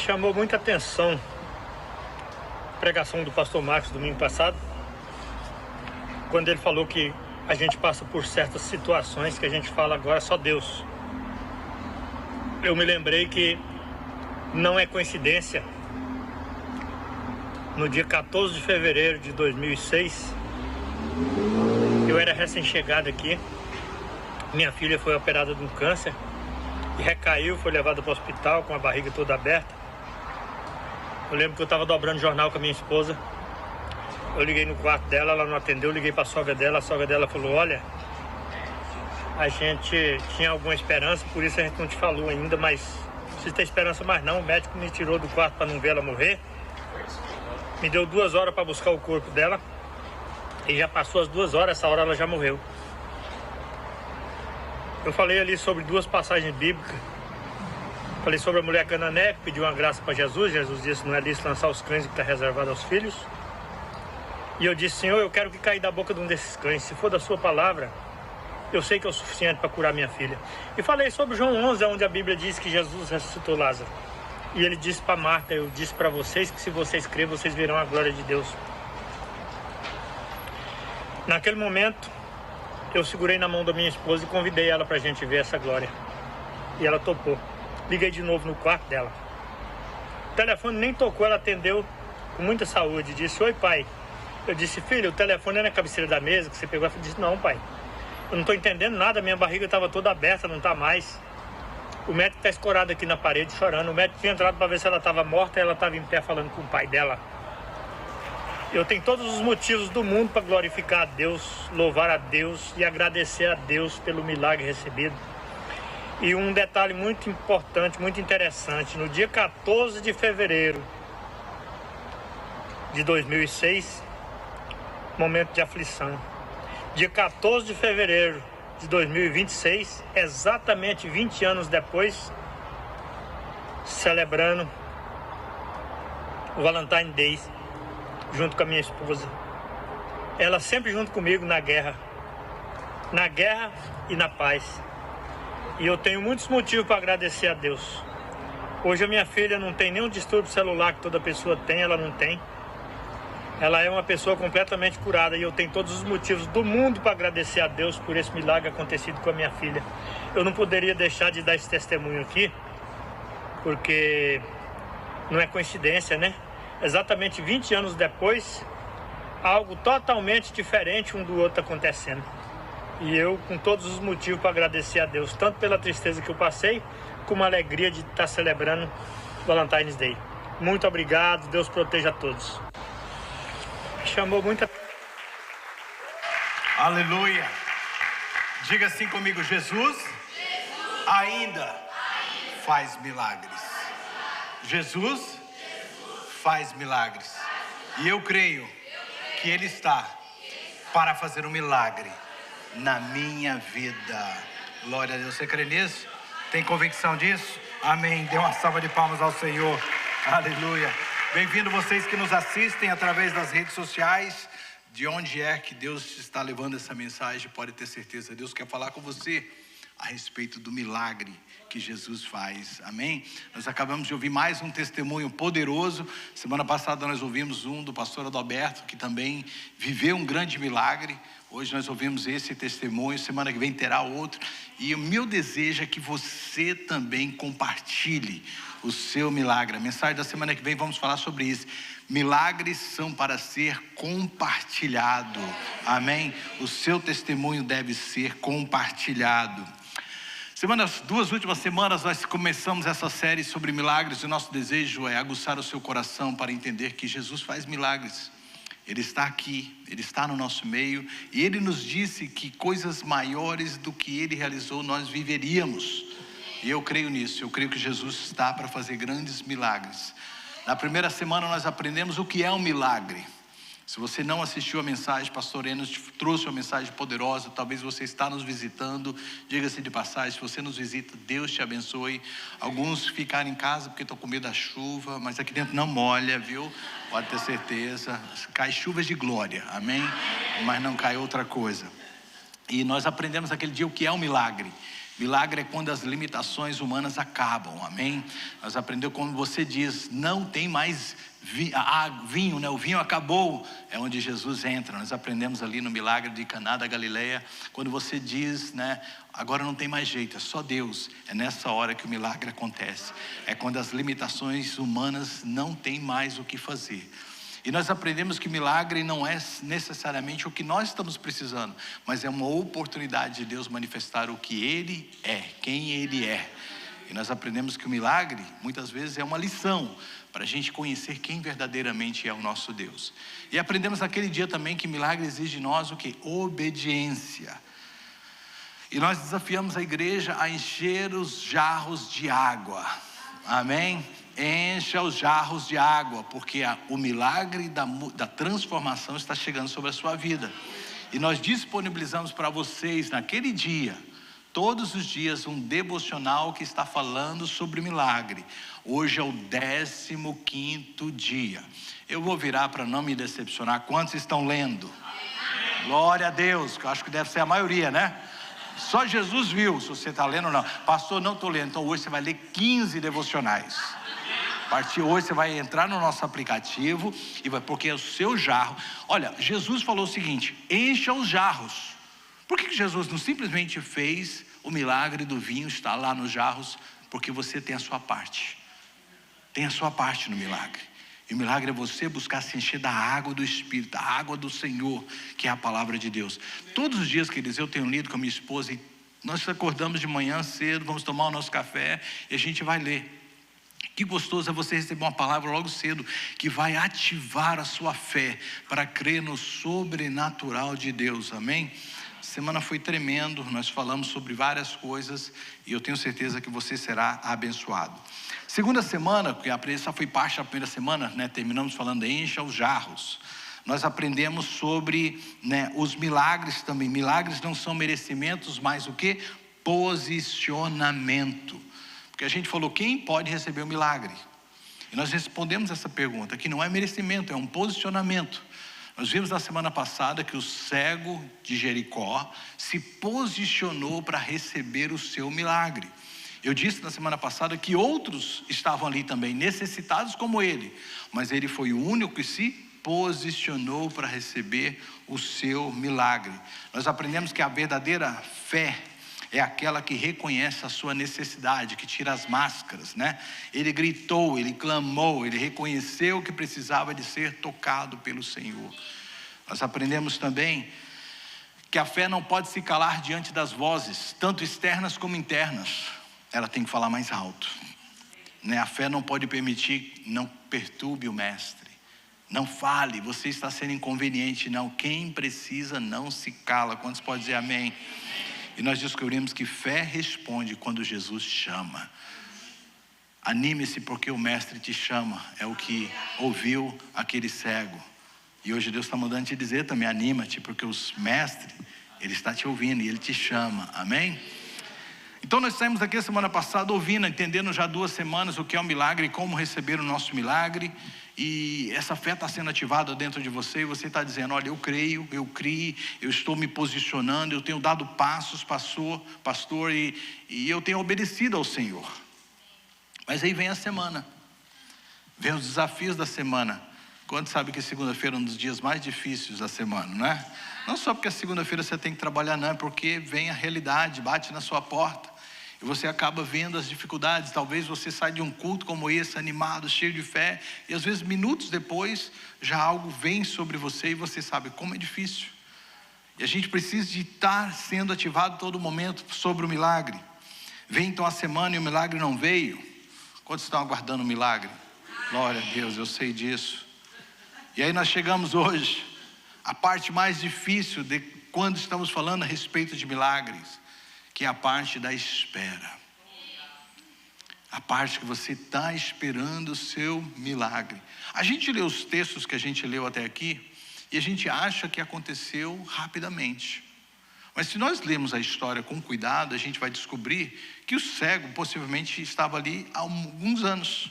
Chamou muita atenção a pregação do pastor Marcos domingo passado, quando ele falou que a gente passa por certas situações que a gente fala agora só Deus. Eu me lembrei que não é coincidência, no dia 14 de fevereiro de 2006, eu era recém-chegado aqui, minha filha foi operada de um câncer e recaiu, foi levada para o hospital com a barriga toda aberta. Eu lembro que eu estava dobrando jornal com a minha esposa, eu liguei no quarto dela, ela não atendeu, eu liguei para a sogra dela falou: olha, a gente tinha alguma esperança, por isso a gente não te falou ainda, mas não precisa ter esperança mais não, o médico me tirou do quarto para não ver ela morrer, me deu 2 horas para buscar o corpo dela, e já passou as 2 horas, essa hora ela já morreu. Eu falei ali sobre 2 passagens bíblicas. Falei sobre a mulher cananeia que pediu uma graça para Jesus. Jesus disse: não é lícito lançar os cães que está reservado aos filhos. E eu disse: Senhor, eu quero que caia da boca de um desses cães. Se for da sua palavra, eu sei que é o suficiente para curar minha filha. E falei sobre João 11, onde a Bíblia diz que Jesus ressuscitou Lázaro. E ele disse para Marta: eu disse para vocês que se vocês crerem, vocês verão a glória de Deus. Naquele momento, eu segurei na mão da minha esposa e convidei ela para a gente ver essa glória. E ela topou. Liguei de novo no quarto dela. O telefone nem tocou, ela atendeu com muita saúde. Disse: oi, pai. Eu disse: filho, o telefone é na cabeceira da mesa que você pegou. Ela disse: não, pai. Eu não estou entendendo nada, minha barriga estava toda aberta, não está mais. O médico está escorado aqui na parede chorando. O médico tinha entrado para ver se ela estava morta e ela estava em pé falando com o pai dela. Eu tenho todos os motivos do mundo para glorificar a Deus, louvar a Deus e agradecer a Deus pelo milagre recebido. E um detalhe muito importante, muito interessante: no dia 14 de fevereiro de 2006, momento de aflição. Dia 14 de fevereiro de 2026, exatamente 20 anos depois, celebrando o Valentine Day, junto com a minha esposa. Ela sempre junto comigo na guerra e na paz. E eu tenho muitos motivos para agradecer a Deus. Hoje a minha filha não tem nenhum distúrbio celular que toda pessoa tem, ela não tem. Ela é uma pessoa completamente curada e eu tenho todos os motivos do mundo para agradecer a Deus por esse milagre acontecido com a minha filha. Eu não poderia deixar de dar esse testemunho aqui, porque não é coincidência, né? Exatamente 20 anos depois, algo totalmente diferente um do outro acontecendo. E eu com todos os motivos para agradecer a Deus, tanto pela tristeza que eu passei, como a alegria de estar celebrando Valentine's Day. Muito obrigado, Deus proteja a todos. Chamou muita... Aleluia. Diga assim comigo: Jesus ainda faz milagres. Jesus faz milagres. E eu creio que Ele está para fazer um milagre na minha vida. Glória a Deus. Você crê nisso? Tem convicção disso? Amém. Dê uma salva de palmas ao Senhor. Aleluia. Bem-vindo vocês que nos assistem através das redes sociais. De onde é que Deus está levando essa mensagem, pode ter certeza, Deus quer falar com você a respeito do milagre que Jesus faz. Amém? Nós acabamos de ouvir mais um testemunho poderoso. Semana passada nós ouvimos um do pastor Adalberto, que também viveu um grande milagre. Hoje nós ouvimos esse testemunho, semana que vem terá outro. E o meu desejo é que você também compartilhe o seu milagre. A mensagem da semana que vem vamos falar sobre isso. Milagres são para ser compartilhado. Amém? O seu testemunho deve ser compartilhado. As 2 últimas semanas nós começamos essa série sobre milagres. E o nosso desejo é aguçar o seu coração para entender que Jesus faz milagres. Ele está aqui, Ele está no nosso meio. E Ele nos disse que coisas maiores do que Ele realizou nós viveríamos. E eu creio nisso, eu creio que Jesus está para fazer grandes milagres. Na primeira semana nós aprendemos o que é um milagre. Se você não assistiu a mensagem, pastor Enos trouxe uma mensagem poderosa. Talvez você está nos visitando, diga-se de passagem, se você nos visita, Deus te abençoe. Alguns ficaram em casa porque estão com medo da chuva, mas aqui dentro não molha, viu? Pode ter certeza, cai chuvas de glória, amém? Mas não cai outra coisa. E nós aprendemos naquele dia o que é um milagre. Milagre é quando as limitações humanas acabam, amém? Nós aprendemos quando você diz, não tem mais vinho, né? O vinho acabou, é onde Jesus entra. Nós aprendemos ali no milagre de Caná da Galileia, quando você diz, né? Agora não tem mais jeito, é só Deus. É nessa hora que o milagre acontece. É quando as limitações humanas não têm mais o que fazer. E nós aprendemos que milagre não é necessariamente o que nós estamos precisando, mas é uma oportunidade de Deus manifestar o que Ele é, quem Ele é. E nós aprendemos que o milagre, muitas vezes, é uma lição para a gente conhecer quem verdadeiramente é o nosso Deus. E aprendemos naquele dia também que milagre exige de nós o que? Obediência. E nós desafiamos a igreja a encher os jarros de água. Amém? Encha os jarros de água, porque o milagre da transformação está chegando sobre a sua vida. E nós disponibilizamos para vocês naquele dia, todos os dias, um devocional que está falando sobre milagre. Hoje é o 15º dia. Eu vou virar para não me decepcionar. Quantos estão lendo? Glória a Deus, que eu acho que deve ser a maioria, né? Só Jesus viu se você está lendo ou não. Pastor, não estou lendo. Então hoje você vai ler 15 devocionais. A partir de hoje você vai entrar no nosso aplicativo e vai, porque é o seu jarro. Olha, Jesus falou o seguinte: encha os jarros. Por que Jesus não simplesmente fez o milagre do vinho estar lá nos jarros? Porque você tem a sua parte. Tem a sua parte no milagre. E o milagre é você buscar se encher da água do Espírito, da água do Senhor, que é a palavra de Deus. Todos os dias, queridos, eu tenho lido com a minha esposa e nós acordamos de manhã cedo, vamos tomar o nosso café e a gente vai ler. Que gostoso é você receber uma palavra logo cedo que vai ativar a sua fé para crer no sobrenatural de Deus, amém? Semana foi tremendo, nós falamos sobre várias coisas e eu tenho certeza que você será abençoado. Segunda semana, porque essa foi parte da primeira semana, né? Terminamos falando de encha os jarros. Nós aprendemos sobre, né, os milagres também. Milagres não são merecimentos, mas o que? Posicionamento. Porque a gente falou, quem pode receber o milagre? E nós respondemos essa pergunta, que não é merecimento, é um posicionamento. Nós vimos na semana passada que o cego de Jericó se posicionou para receber o seu milagre. Eu disse na semana passada que outros estavam ali também, necessitados como ele, mas ele foi o único que se posicionou para receber o seu milagre. Nós aprendemos que a verdadeira fé é aquela que reconhece a sua necessidade, que tira as máscaras, né? Ele gritou, ele clamou, ele reconheceu que precisava de ser tocado pelo Senhor. Nós aprendemos também que a fé não pode se calar diante das vozes, tanto externas como internas. Ela tem que falar mais alto, né? A fé não pode permitir, não perturbe o mestre. Não fale, você está sendo inconveniente. Não, quem precisa não se cala. Quantos podem dizer amém? E nós descobrimos que fé responde quando Jesus chama. Anime-se porque o mestre te chama. É o que ouviu aquele cego. E hoje Deus está mandando te dizer também, anima-te, porque os mestres, Ele está te ouvindo e Ele te chama, amém? Então nós saímos daqui a semana passada ouvindo, entendendo já 2 semanas o que é um milagre e como receber o nosso milagre. E essa fé está sendo ativada dentro de você e você está dizendo, olha, eu creio, eu criei, eu estou me posicionando, eu tenho dado passos, pastor, e eu tenho obedecido ao Senhor. Mas aí vem a semana, vem os desafios da semana. Quando sabe que segunda-feira é um dos dias mais difíceis da semana, não é? Não só porque a segunda-feira você tem que trabalhar, não, é porque vem a realidade, bate na sua porta. E você acaba vendo as dificuldades. Talvez você saia de um culto como esse, animado, cheio de fé, e às vezes minutos depois, já algo vem sobre você e você sabe como é difícil. E a gente precisa de estar sendo ativado todo momento sobre o milagre. Vem então a semana e o milagre não veio. Quantos estão aguardando o milagre? Glória a Deus, eu sei disso. E aí nós chegamos hoje, a parte mais difícil de quando estamos falando a respeito de milagres, que é a parte da espera. A parte que você está esperando o seu milagre. A gente lê os textos que a gente leu até aqui e a gente acha que aconteceu rapidamente. Mas se nós lermos a história com cuidado, a gente vai descobrir que o cego possivelmente estava ali há alguns anos.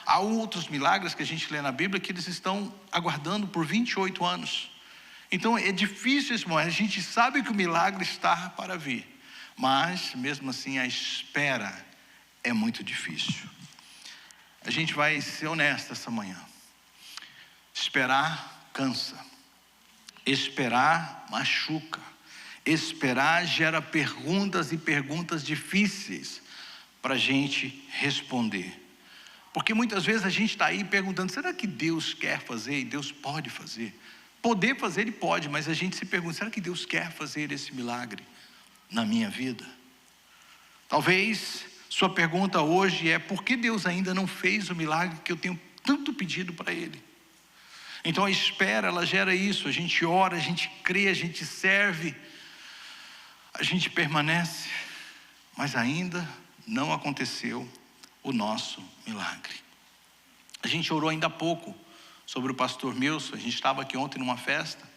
Há outros milagres que a gente lê na Bíblia que eles estão aguardando por 28 anos. Então é difícil esse momento. A gente sabe que o milagre está para vir, mas mesmo assim a espera é muito difícil. A gente vai ser honesto essa manhã. Esperar cansa. Esperar machuca. Esperar gera perguntas e perguntas difíceis para a gente responder. Porque muitas vezes a gente está aí perguntando, será que Deus quer fazer e Deus pode fazer? Poder fazer Ele pode, mas a gente se pergunta, será que Deus quer fazer esse milagre na minha vida? Talvez sua pergunta hoje é, por que Deus ainda não fez o milagre que eu tenho tanto pedido para Ele? Então a espera, ela gera isso, a gente ora, a gente crê, a gente serve, a gente permanece, mas ainda não aconteceu o nosso milagre. A gente orou ainda há pouco sobre o pastor Milson. A gente estava aqui ontem numa festa,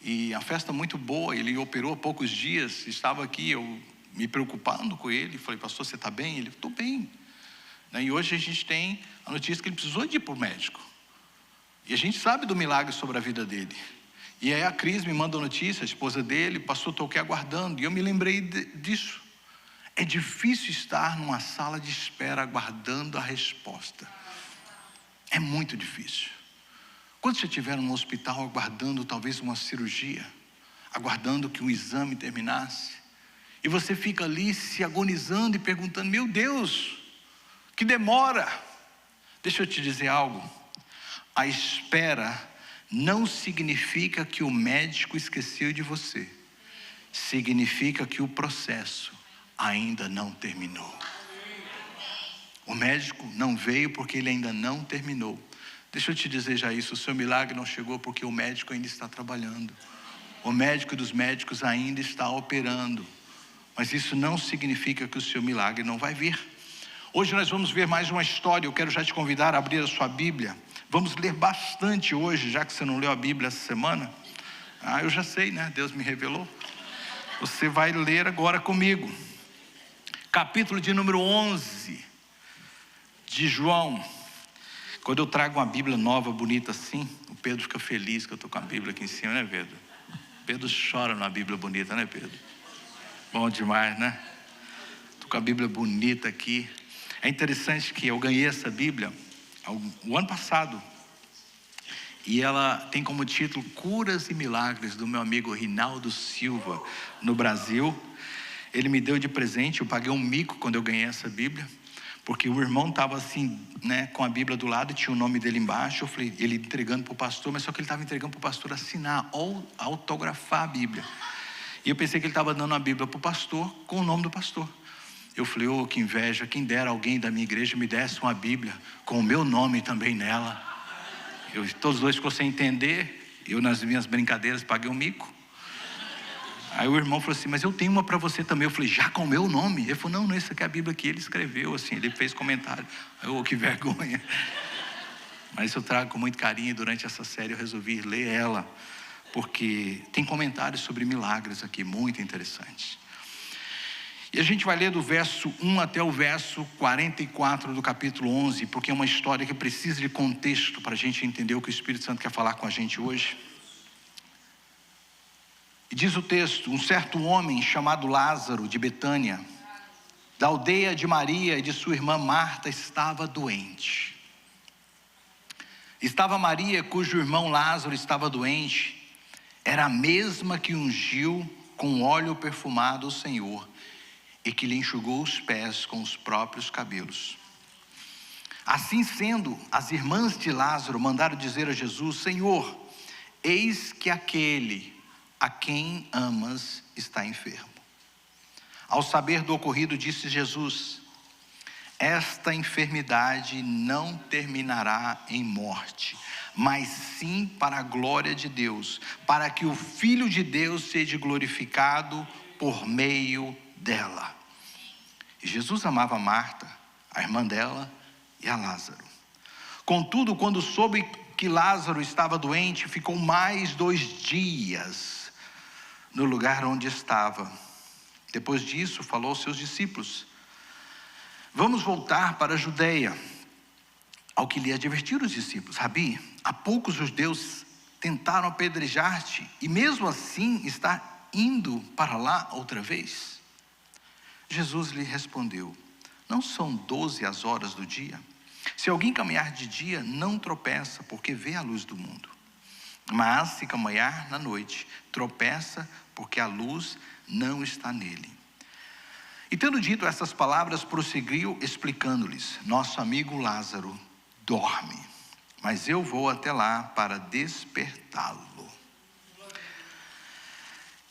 e a festa muito boa, ele operou há poucos dias, estava aqui, eu me preocupando com ele, falei, pastor, você está bem? Ele, estou bem. E hoje a gente tem a notícia que ele precisou de ir para o médico, e a gente sabe do milagre sobre a vida dele. E aí a Cris me manda a notícia, a esposa dele, pastor, estou aqui aguardando, e eu me lembrei disso. É difícil estar numa sala de espera aguardando a resposta. É muito difícil. Quando você estiver num hospital aguardando talvez uma cirurgia, aguardando que um exame terminasse, e você fica ali se agonizando e perguntando, meu Deus, que demora. Deixa eu te dizer algo. A espera não significa que o médico esqueceu de você. Significa que o processo ainda não terminou. O médico não veio porque ele ainda não terminou. Deixa eu te dizer já isso, o seu milagre não chegou porque o médico ainda está trabalhando. O médico dos médicos ainda está operando. Mas isso não significa que o seu milagre não vai vir. Hoje nós vamos ver mais uma história. Eu quero já te convidar a abrir a sua Bíblia. Vamos ler bastante hoje, já que você não leu a Bíblia essa semana. Eu já sei, né? Deus me revelou. Você vai ler agora comigo. Capítulo de número 11 de João. Quando eu trago uma Bíblia nova, bonita assim, o Pedro fica feliz que eu estou com a Bíblia aqui em cima, né, Pedro? Pedro chora numa Bíblia bonita, né, Pedro? Bom demais, né? Estou com a Bíblia bonita aqui. É interessante que eu ganhei essa Bíblia o ano passado, e ela tem como título Curas e Milagres, do meu amigo Rinaldo Silva, no Brasil. Ele me deu de presente, eu paguei um mico quando eu ganhei essa Bíblia, porque o irmão estava assim, né, com a Bíblia do lado, tinha o nome dele embaixo. Eu falei, ele entregando para o pastor, mas só que ele estava entregando para o pastor assinar ou autografar a Bíblia. E eu pensei que ele estava dando a Bíblia para o pastor com o nome do pastor. Eu falei, que inveja, quem dera alguém da minha igreja me desse uma Bíblia com o meu nome também nela. Todos os dois ficou sem entender, eu nas minhas brincadeiras paguei um mico. Aí o irmão falou assim, mas eu tenho uma para você também. Eu falei, já com o meu nome? Ele falou, não, essa aqui é a Bíblia que ele escreveu, assim, ele fez comentário. Que vergonha. Mas eu trago com muito carinho, e durante essa série eu resolvi ler ela, porque tem comentários sobre milagres aqui, muito interessantes. E a gente vai ler do verso 1 até o verso 44 do capítulo 11, porque é uma história que precisa de contexto para a gente entender o que o Espírito Santo quer falar com a gente hoje. E diz o texto, um certo homem chamado Lázaro, de Betânia, da aldeia de Maria e de sua irmã Marta, estava doente. Estava Maria, cujo irmão Lázaro estava doente, era a mesma que ungiu com óleo perfumado o Senhor, e que lhe enxugou os pés com os próprios cabelos. Assim sendo, as irmãs de Lázaro mandaram dizer a Jesus, Senhor, eis que aquele a quem amas está enfermo. Ao saber do ocorrido, disse Jesus, esta enfermidade não terminará em morte, mas sim para a glória de Deus, para que o Filho de Deus seja glorificado por meio dela. E Jesus amava Marta, a irmã dela e a Lázaro. Contudo, quando soube que Lázaro estava doente, ficou mais 2 dias no lugar onde estava. Depois disso, falou aos seus discípulos, vamos voltar para a Judeia. Ao que lhe advertiram os discípulos, Rabi, há pouco os judeus tentaram apedrejar-te, e mesmo assim está indo para lá outra vez? Jesus lhe respondeu: não são 12 as horas do dia? Se alguém caminhar de dia, não tropeça, porque vê a luz do mundo. Mas se caminhar na noite, tropeça, porque a luz não está nele. E tendo dito essas palavras, prosseguiu explicando-lhes: nosso amigo Lázaro dorme, mas eu vou até lá para despertá-lo.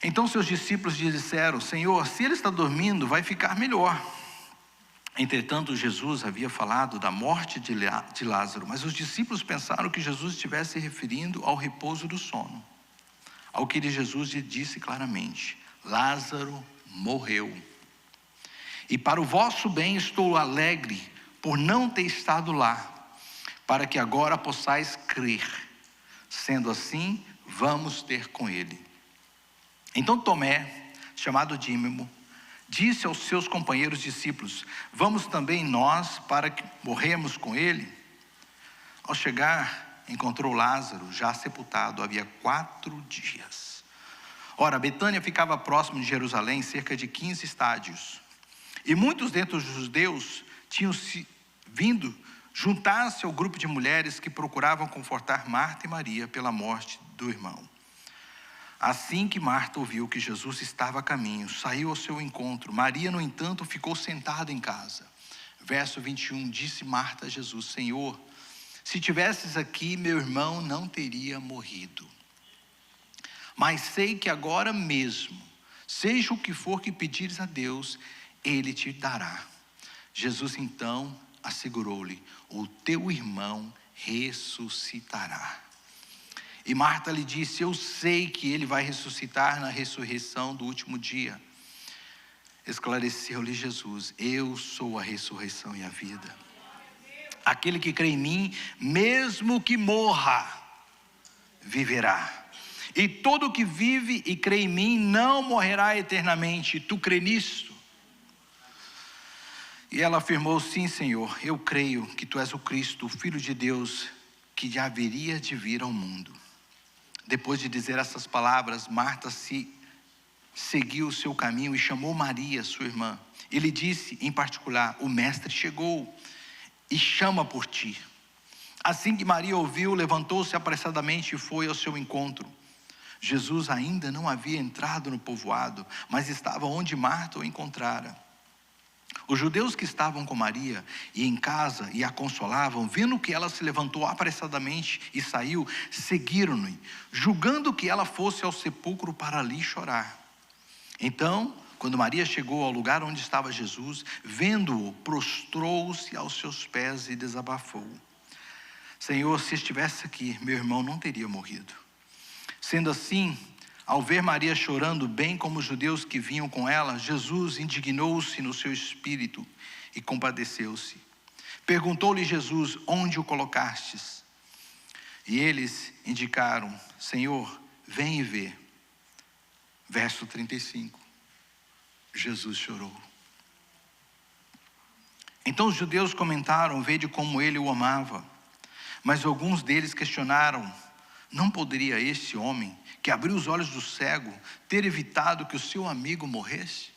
Então seus discípulos lhe disseram: Senhor, se ele está dormindo, vai ficar melhor. Entretanto, Jesus havia falado da morte de Lázaro, mas os discípulos pensaram que Jesus estivesse se referindo ao repouso do sono. Ao que Jesus lhe disse claramente: Lázaro morreu. E para o vosso bem estou alegre por não ter estado lá, para que agora possais crer. Sendo assim, vamos ter com ele. Então Tomé, chamado Dídimo, disse aos seus companheiros discípulos: vamos também nós para que morremos com ele? Ao chegar, encontrou Lázaro já sepultado havia 4 dias. Ora, Betânia ficava próximo de Jerusalém, cerca de 15 estádios. E muitos dentre os judeus tinham vindo juntar-se ao grupo de mulheres que procuravam confortar Marta e Maria pela morte do irmão. Assim que Marta ouviu que Jesus estava a caminho, saiu ao seu encontro. Maria, no entanto, ficou sentada em casa. Verso 21, disse Marta a Jesus: Senhor, se tivesses aqui, meu irmão não teria morrido. Mas sei que agora mesmo, seja o que for que pedires a Deus, Ele te dará. Jesus então assegurou-lhe: o teu irmão ressuscitará. E Marta lhe disse: eu sei que ele vai ressuscitar na ressurreição do último dia. Esclareceu-lhe Jesus: eu sou a ressurreição e a vida. Aquele que crê em mim, mesmo que morra, viverá. E todo que vive e crê em mim não morrerá eternamente. Tu crê nisto? E ela afirmou: sim, Senhor, eu creio que tu és o Cristo, o Filho de Deus, que já haveria de vir ao mundo. Depois de dizer essas palavras, Marta seguiu o seu caminho e chamou Maria, sua irmã. Ele disse em particular: o mestre chegou e chama por ti. Assim que Maria ouviu, levantou-se apressadamente e foi ao seu encontro. Jesus ainda não havia entrado no povoado, mas estava onde Marta o encontrara. Os judeus que estavam com Maria e em casa e a consolavam, vendo que ela se levantou apressadamente e saiu, seguiram-no, julgando que ela fosse ao sepulcro para ali chorar. Então, quando Maria chegou ao lugar onde estava Jesus, vendo-o, prostrou-se aos seus pés e desabafou: Senhor, se estivesse aqui, meu irmão não teria morrido. Sendo assim, ao ver Maria chorando, bem como os judeus que vinham com ela, Jesus indignou-se no seu espírito e compadeceu-se. Perguntou-lhe Jesus: onde o colocastes? E eles indicaram: Senhor, vem e vê. Verso 35. Jesus chorou. Então os judeus comentaram: vede como ele o amava. Mas alguns deles questionaram: não poderia este homem, que abriu os olhos do cego, ter evitado que o seu amigo morresse?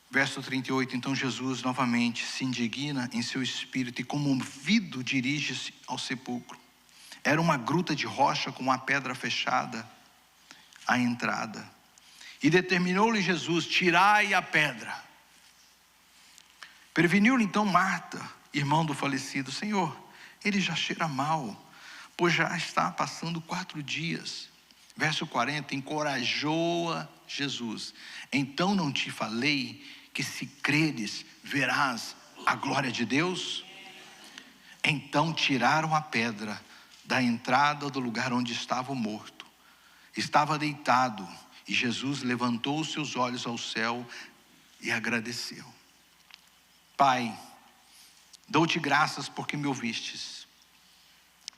Verso 38, então Jesus novamente se indigna em seu espírito e comovido dirige-se ao sepulcro. Era uma gruta de rocha com uma pedra fechada à entrada. E determinou-lhe Jesus: tirai a pedra. Preveniu-lhe então Marta, irmão do falecido: Senhor, ele já cheira mal, pois já está passando 4 dias. Verso 40, encorajou-a Jesus: então não te falei que se creres, verás a glória de Deus? Então tiraram a pedra da entrada do lugar onde estava o morto. Estava deitado, e Jesus levantou os seus olhos ao céu e agradeceu. Pai, dou-te graças porque me ouvistes.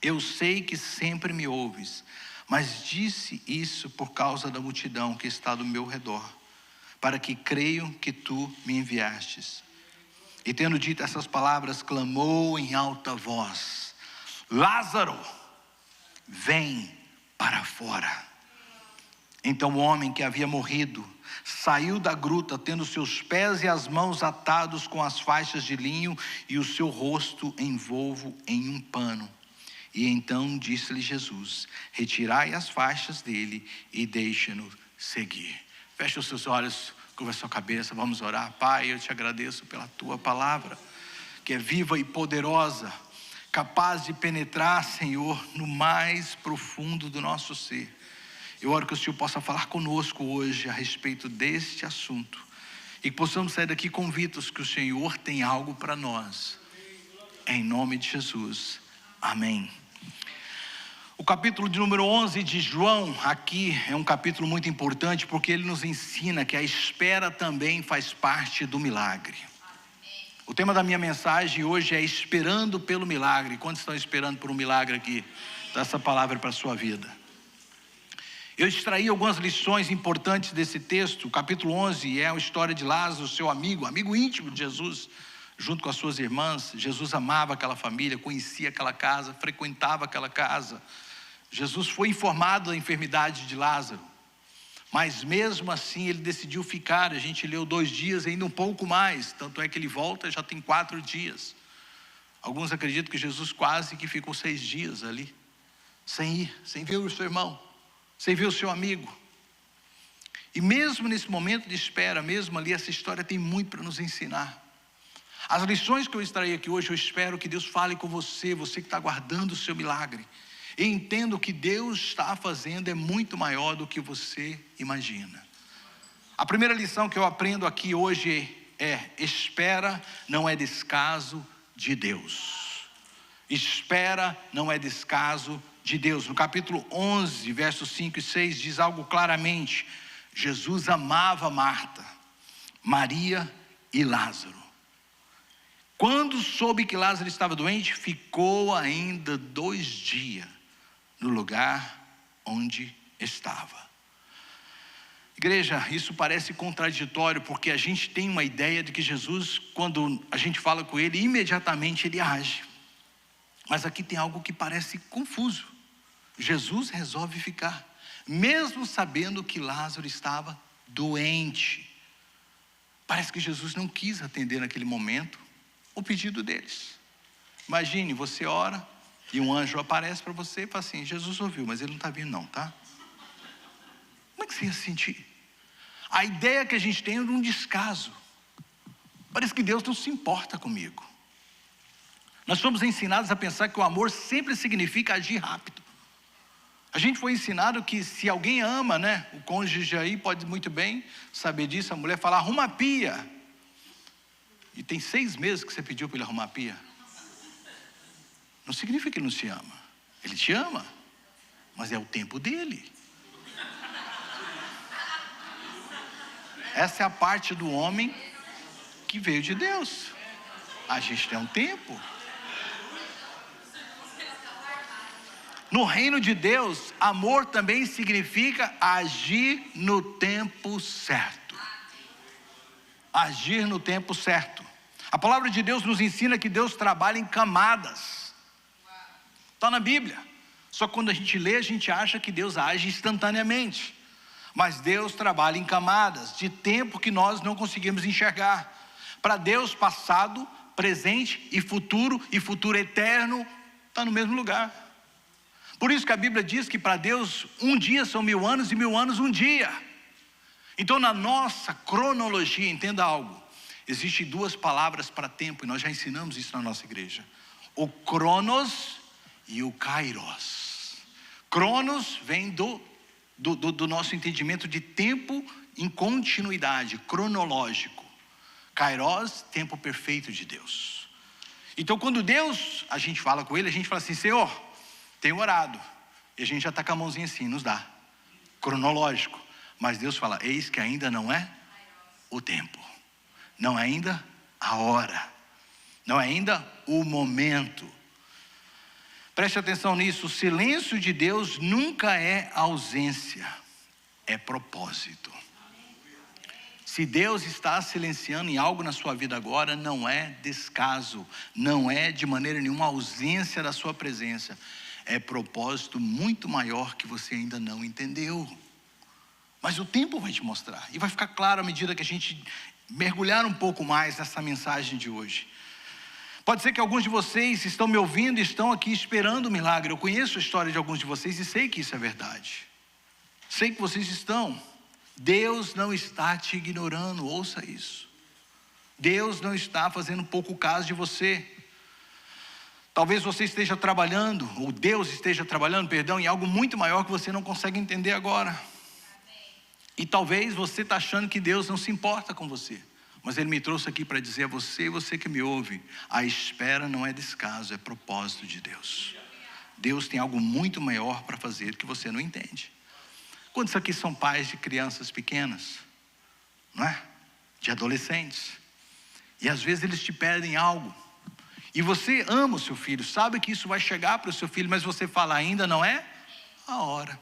Eu sei que sempre me ouves, mas disse isso por causa da multidão que está do meu redor, para que creiam que tu me enviastes. E tendo dito essas palavras, clamou em alta voz: Lázaro, vem para fora. Então o homem que havia morrido saiu da gruta, tendo seus pés e as mãos atados com as faixas de linho e o seu rosto envolto em um pano. E então disse-lhe Jesus: retirai as faixas dele e deixe-no seguir. Feche os seus olhos, curva a sua cabeça, vamos orar. Pai, eu te agradeço pela tua palavra, que é viva e poderosa, capaz de penetrar, Senhor, no mais profundo do nosso ser. Eu oro que o Senhor possa falar conosco hoje a respeito deste assunto, e que possamos sair daqui convictos que o Senhor tem algo para nós, em nome de Jesus, amém. O capítulo de número 11 de João, aqui é um capítulo muito importante, porque ele nos ensina que a espera também faz parte do milagre. O tema da minha mensagem hoje é esperando pelo milagre. Quantos estão esperando por um milagre aqui? Dá essa palavra para a sua vida. Eu extraí algumas lições importantes desse texto. O capítulo 11 é a história de Lázaro, seu amigo íntimo de Jesus, junto com as suas irmãs. Jesus amava aquela família, conhecia aquela casa, frequentava aquela casa. Jesus foi informado da enfermidade de Lázaro, mas mesmo assim ele decidiu ficar. A gente leu 2 dias, ainda um pouco mais, tanto é que ele volta, já tem 4 dias. Alguns acreditam que Jesus quase que ficou 6 dias ali, sem ir, sem ver o seu irmão, sem ver o seu amigo. E mesmo nesse momento de espera, mesmo ali, essa história tem muito para nos ensinar. As lições que eu extraí aqui hoje, eu espero que Deus fale com você, você que está aguardando o seu milagre. E entenda: o que Deus está fazendo é muito maior do que você imagina. A primeira lição que eu aprendo aqui hoje é: espera não é descaso de Deus. Espera não é descaso de Deus. No capítulo 11, versos 5 e 6, diz algo claramente: Jesus amava Marta, Maria e Lázaro. Quando soube que Lázaro estava doente, ficou ainda 2 dias no lugar onde estava. Igreja, isso parece contraditório, porque a gente tem uma ideia de que Jesus, quando a gente fala com ele, imediatamente ele age. Mas aqui tem algo que parece confuso. Jesus resolve ficar, mesmo sabendo que Lázaro estava doente. Parece que Jesus não quis atender naquele momento o pedido deles. Imagine, você ora e um anjo aparece para você e fala assim: Jesus ouviu, mas ele não está vindo não, tá? Como é que você ia sentir? A ideia que a gente tem é de um descaso. Parece que Deus não se importa comigo. Nós somos ensinados a pensar que o amor sempre significa agir rápido. A gente foi ensinado que se alguém ama, né, o cônjuge aí pode muito bem saber disso. A mulher fala: arruma a pia. E tem 6 meses que você pediu para ele arrumar a pia. Não significa que ele não te ama. Ele te ama, mas é o tempo dele. Essa é a parte do homem que veio de Deus. A gente tem um tempo. No reino de Deus, amor também significa agir no tempo certo. Agir no tempo certo. A palavra de Deus nos ensina que Deus trabalha em camadas. Está na Bíblia. Só que quando a gente lê, a gente acha que Deus age instantaneamente. Mas Deus trabalha em camadas de tempo que nós não conseguimos enxergar. Para Deus, passado, presente e futuro eterno, está no mesmo lugar. Por isso que a Bíblia diz que para Deus 1 dia são 1000 anos e 1000 anos 1 dia. Então, na nossa cronologia, entenda algo: existem 2 palavras para tempo, e nós já ensinamos isso na nossa igreja: o cronos e o kairos. Cronos vem do nosso entendimento de tempo em continuidade, cronológico. Kairos, tempo perfeito de Deus. Então, quando Deus, a gente fala com ele, a gente fala assim: Senhor, tenho orado. E a gente já está com a mãozinha assim, nos dá. Cronológico. Mas Deus fala: eis que ainda não é o tempo. Não é ainda a hora. Não é ainda o momento. Preste atenção nisso: o silêncio de Deus nunca é ausência, é propósito. Se Deus está silenciando em algo na sua vida agora, não é descaso, não é de maneira nenhuma ausência da sua presença. É propósito muito maior que você ainda não entendeu. Mas o tempo vai te mostrar. E vai ficar claro à medida que a gente mergulhar um pouco mais nessa mensagem de hoje. Pode ser que alguns de vocês estão me ouvindo e estão aqui esperando o milagre. Eu conheço a história de alguns de vocês e sei que isso é verdade. Sei que vocês estão. Deus não está te ignorando, ouça isso. Deus não está fazendo pouco caso de você. Talvez você esteja trabalhando, ou Deus esteja trabalhando, perdão, em algo muito maior que você não consegue entender agora. E talvez você está achando que Deus não se importa com você. Mas Ele me trouxe aqui para dizer a você, você que me ouve, a espera não é descaso, é propósito de Deus. Deus tem algo muito maior para fazer que você não entende. Quantos aqui são pais de crianças pequenas? Não é? De adolescentes. E às vezes eles te pedem algo. E você ama o seu filho, sabe que isso vai chegar para o seu filho, mas você fala, ainda não é a hora.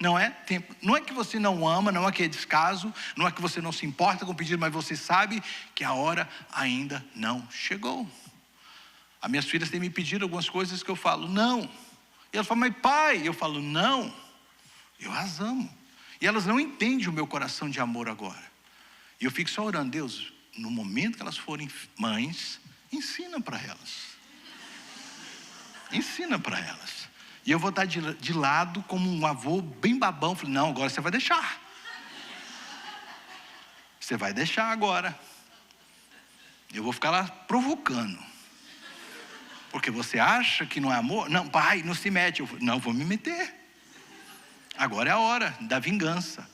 Não é tempo. Não é que você não ama, não é que é descaso, não é que você não se importa com o pedido, mas você sabe que a hora ainda não chegou. As minhas filhas têm me pedido algumas coisas que eu falo, não. E elas falam, mas pai, eu falo, não. Eu as amo. E elas não entendem o meu coração de amor agora. E eu fico só orando, Deus, no momento que elas forem mães, ensina para elas. Ensina para elas. E eu vou estar de lado como um avô bem babão. Falei, não, agora você vai deixar. Você vai deixar agora. Eu vou ficar lá provocando. Porque você acha que não é amor? Não, pai, não se mete. Não, vou me meter. Agora é a hora da vingança.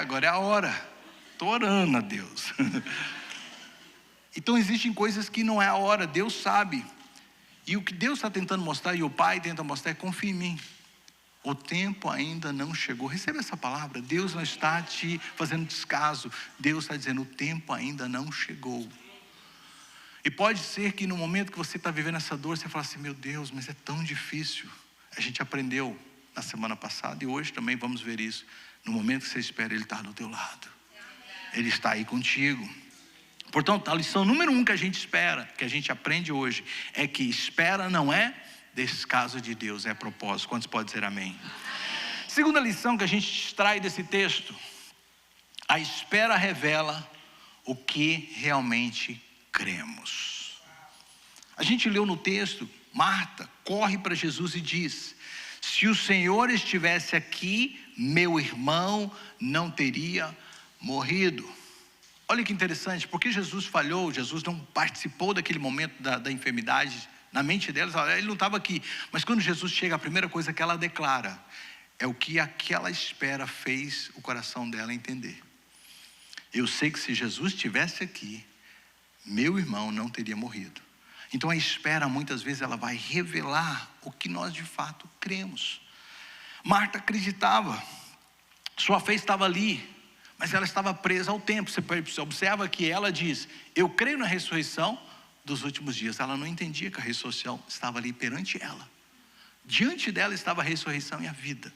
Agora é a hora. Estou orando a Deus. Então existem coisas que não é a hora, Deus sabe. E o que Deus está tentando mostrar, e o Pai tenta mostrar, é confia em mim. O tempo ainda não chegou. Receba essa palavra. Deus não está te fazendo descaso. Deus está dizendo, o tempo ainda não chegou. E pode ser que no momento que você está vivendo essa dor, você fala assim, meu Deus, mas é tão difícil. A gente aprendeu na semana passada e hoje também vamos ver isso. No momento que você espera, Ele está do teu lado. Ele está aí contigo. Portanto, a lição número 1 que a gente espera, que a gente aprende hoje, é que espera não é descaso de Deus, é propósito. Quantos podem dizer amém? Segunda lição que a gente extrai desse texto, a espera revela o que realmente cremos. A gente leu no texto, Marta corre para Jesus e diz, se o Senhor estivesse aqui, meu irmão não teria morrido. Olha que interessante, porque Jesus falhou, Jesus não participou daquele momento da enfermidade, na mente delas, ele não estava aqui. Mas quando Jesus chega, a primeira coisa que ela declara, é o que aquela espera fez o coração dela entender. Eu sei que se Jesus estivesse aqui, meu irmão não teria morrido. Então a espera muitas vezes ela vai revelar o que nós de fato cremos. Marta acreditava, sua fé estava ali, mas ela estava presa ao tempo. Você observa que ela diz, eu creio na ressurreição dos últimos dias. Ela não entendia que a ressurreição estava ali perante ela. Diante dela estava a ressurreição e a vida.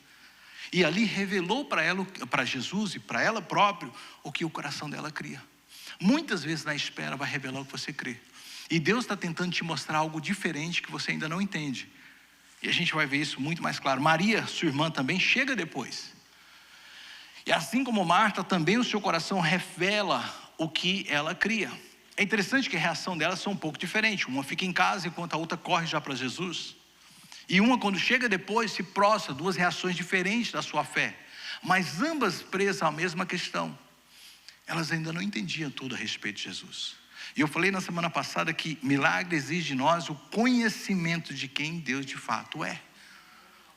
E ali revelou para ela, para Jesus e para ela própria, o que o coração dela cria. Muitas vezes na espera vai revelar o que você crê. E Deus está tentando te mostrar algo diferente que você ainda não entende. E a gente vai ver isso muito mais claro. Maria, sua irmã, também chega depois. E assim como Marta, também o seu coração revela o que ela cria. É interessante que a reação delas são um pouco diferente. Uma fica em casa enquanto a outra corre já para Jesus. E uma quando chega depois se prostra, duas reações diferentes da sua fé. Mas ambas presas à mesma questão. Elas ainda não entendiam tudo a respeito de Jesus. E eu falei na semana passada que milagre exige de nós o conhecimento de quem Deus de fato é.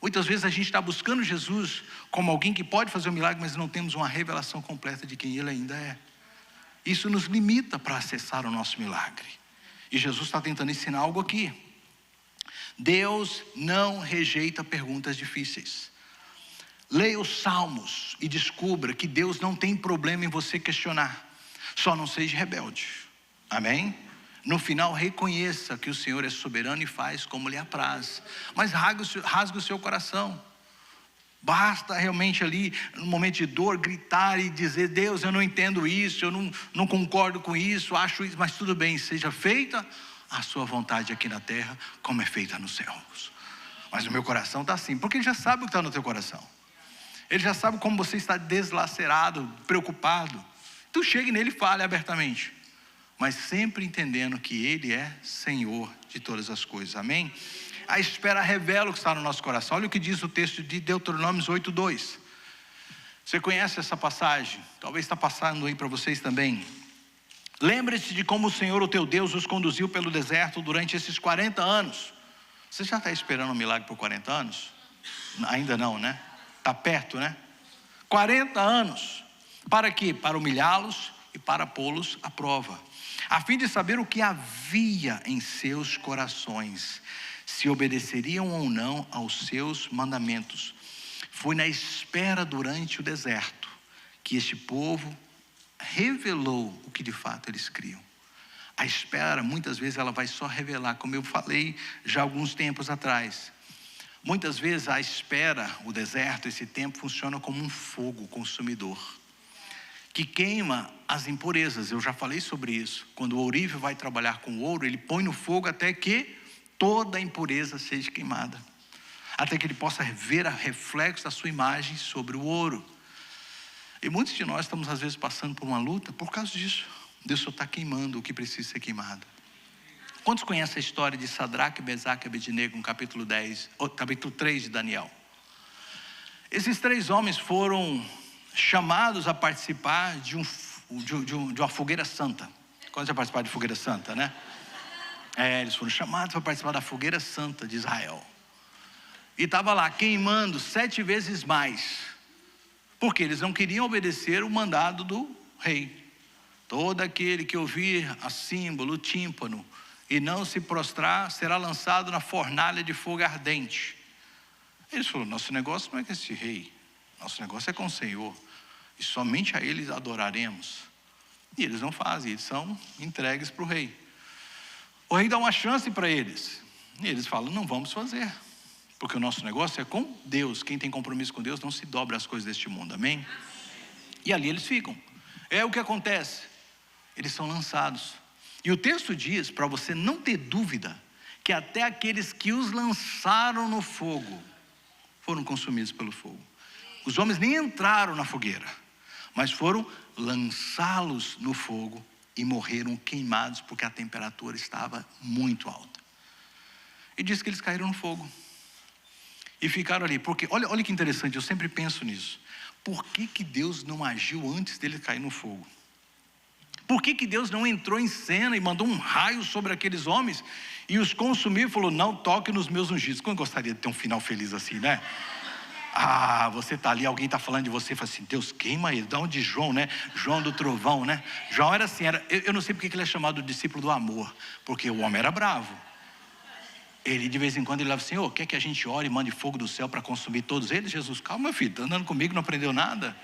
Muitas vezes a gente está buscando Jesus como alguém que pode fazer um milagre, mas não temos uma revelação completa de quem Ele ainda é. Isso nos limita para acessar o nosso milagre. E Jesus está tentando ensinar algo aqui. Deus não rejeita perguntas difíceis. Leia os Salmos e descubra que Deus não tem problema em você questionar. Só não seja rebelde. Amém? No final, reconheça que o Senhor é soberano e faz como lhe apraz. Mas rasgue o seu coração. Basta realmente ali, no momento de dor, gritar e dizer: Deus, eu não entendo isso, eu não concordo com isso, acho isso, mas tudo bem, seja feita a sua vontade aqui na terra, como é feita nos céus. Mas o meu coração está assim, porque Ele já sabe o que está no teu coração. Ele já sabe como você está deslacerado, preocupado. Tu chegue nele e fale abertamente, mas sempre entendendo que Ele é Senhor de todas as coisas, amém? A espera revela o que está no nosso coração. Olha o que diz o texto de Deuteronômio 8:2. Você conhece essa passagem? Talvez está passando aí para vocês também. Lembre-se de como o Senhor, o teu Deus, os conduziu pelo deserto durante esses 40 anos. Você já está esperando um milagre por 40 anos? Ainda não, né? Está perto, né? 40 anos. Para quê? Para humilhá-los e para pô-los à prova, a fim de saber o que havia em seus corações, se obedeceriam ou não aos seus mandamentos. Foi na espera durante o deserto que este povo revelou o que de fato eles criam. A espera, muitas vezes, ela vai só revelar, como eu falei já alguns tempos atrás. Muitas vezes a espera, o deserto, esse tempo funciona como um fogo consumidor, que queima as impurezas. Eu já falei sobre isso. Quando o ourive vai trabalhar com ouro, ele põe no fogo até que toda a impureza seja queimada, até que ele possa ver o reflexo da sua imagem sobre o ouro. E muitos de nós estamos às vezes passando por uma luta por causa disso. Deus só está queimando o que precisa ser queimado. Quantos conhecem a história de Sadraque, Mesaque e Abednego no capítulo 3 de Daniel? Esses 3 homens foram chamados a participar de uma fogueira santa. Quando já participaram de fogueira santa, né? Eles foram chamados para participar da fogueira santa de Israel. E estava lá queimando 7 vezes mais, porque eles não queriam obedecer o mandado do rei. Todo aquele que ouvir a símbolo, o tímpano, e não se prostrar, será lançado na fornalha de fogo ardente. Eles falaram: nosso negócio não é com esse rei, nosso negócio é com o Senhor, e somente a Ele adoraremos. E eles não fazem, eles são entregues para o rei. O rei dá uma chance para eles, e eles falam: não vamos fazer, porque o nosso negócio é com Deus. Quem tem compromisso com Deus não se dobra às coisas deste mundo, amém? E ali eles ficam. É o que acontece, eles são lançados. E o texto diz, para você não ter dúvida, que até aqueles que os lançaram no fogo foram consumidos pelo fogo. Os homens nem entraram na fogueira, mas foram lançá-los no fogo e morreram queimados, porque a temperatura estava muito alta. E diz que eles caíram no fogo e ficaram ali. Porque olha que interessante, eu sempre penso nisso. Por que Deus não agiu antes dele cair no fogo? Por que Deus não entrou em cena e mandou um raio sobre aqueles homens e os consumiu e falou: não toque nos meus ungidos? Como eu gostaria de ter um final feliz assim, né? Você está ali, alguém está falando de você, fala assim: Deus queima ele. Da onde João, né? João do trovão, né? João era assim, eu não sei porque ele é chamado de discípulo do amor, porque o homem era bravo. Ele de vez em quando ele falava: Senhor, quer que a gente ore e mande fogo do céu para consumir todos eles? Jesus: calma, meu filho, está andando comigo, não aprendeu nada.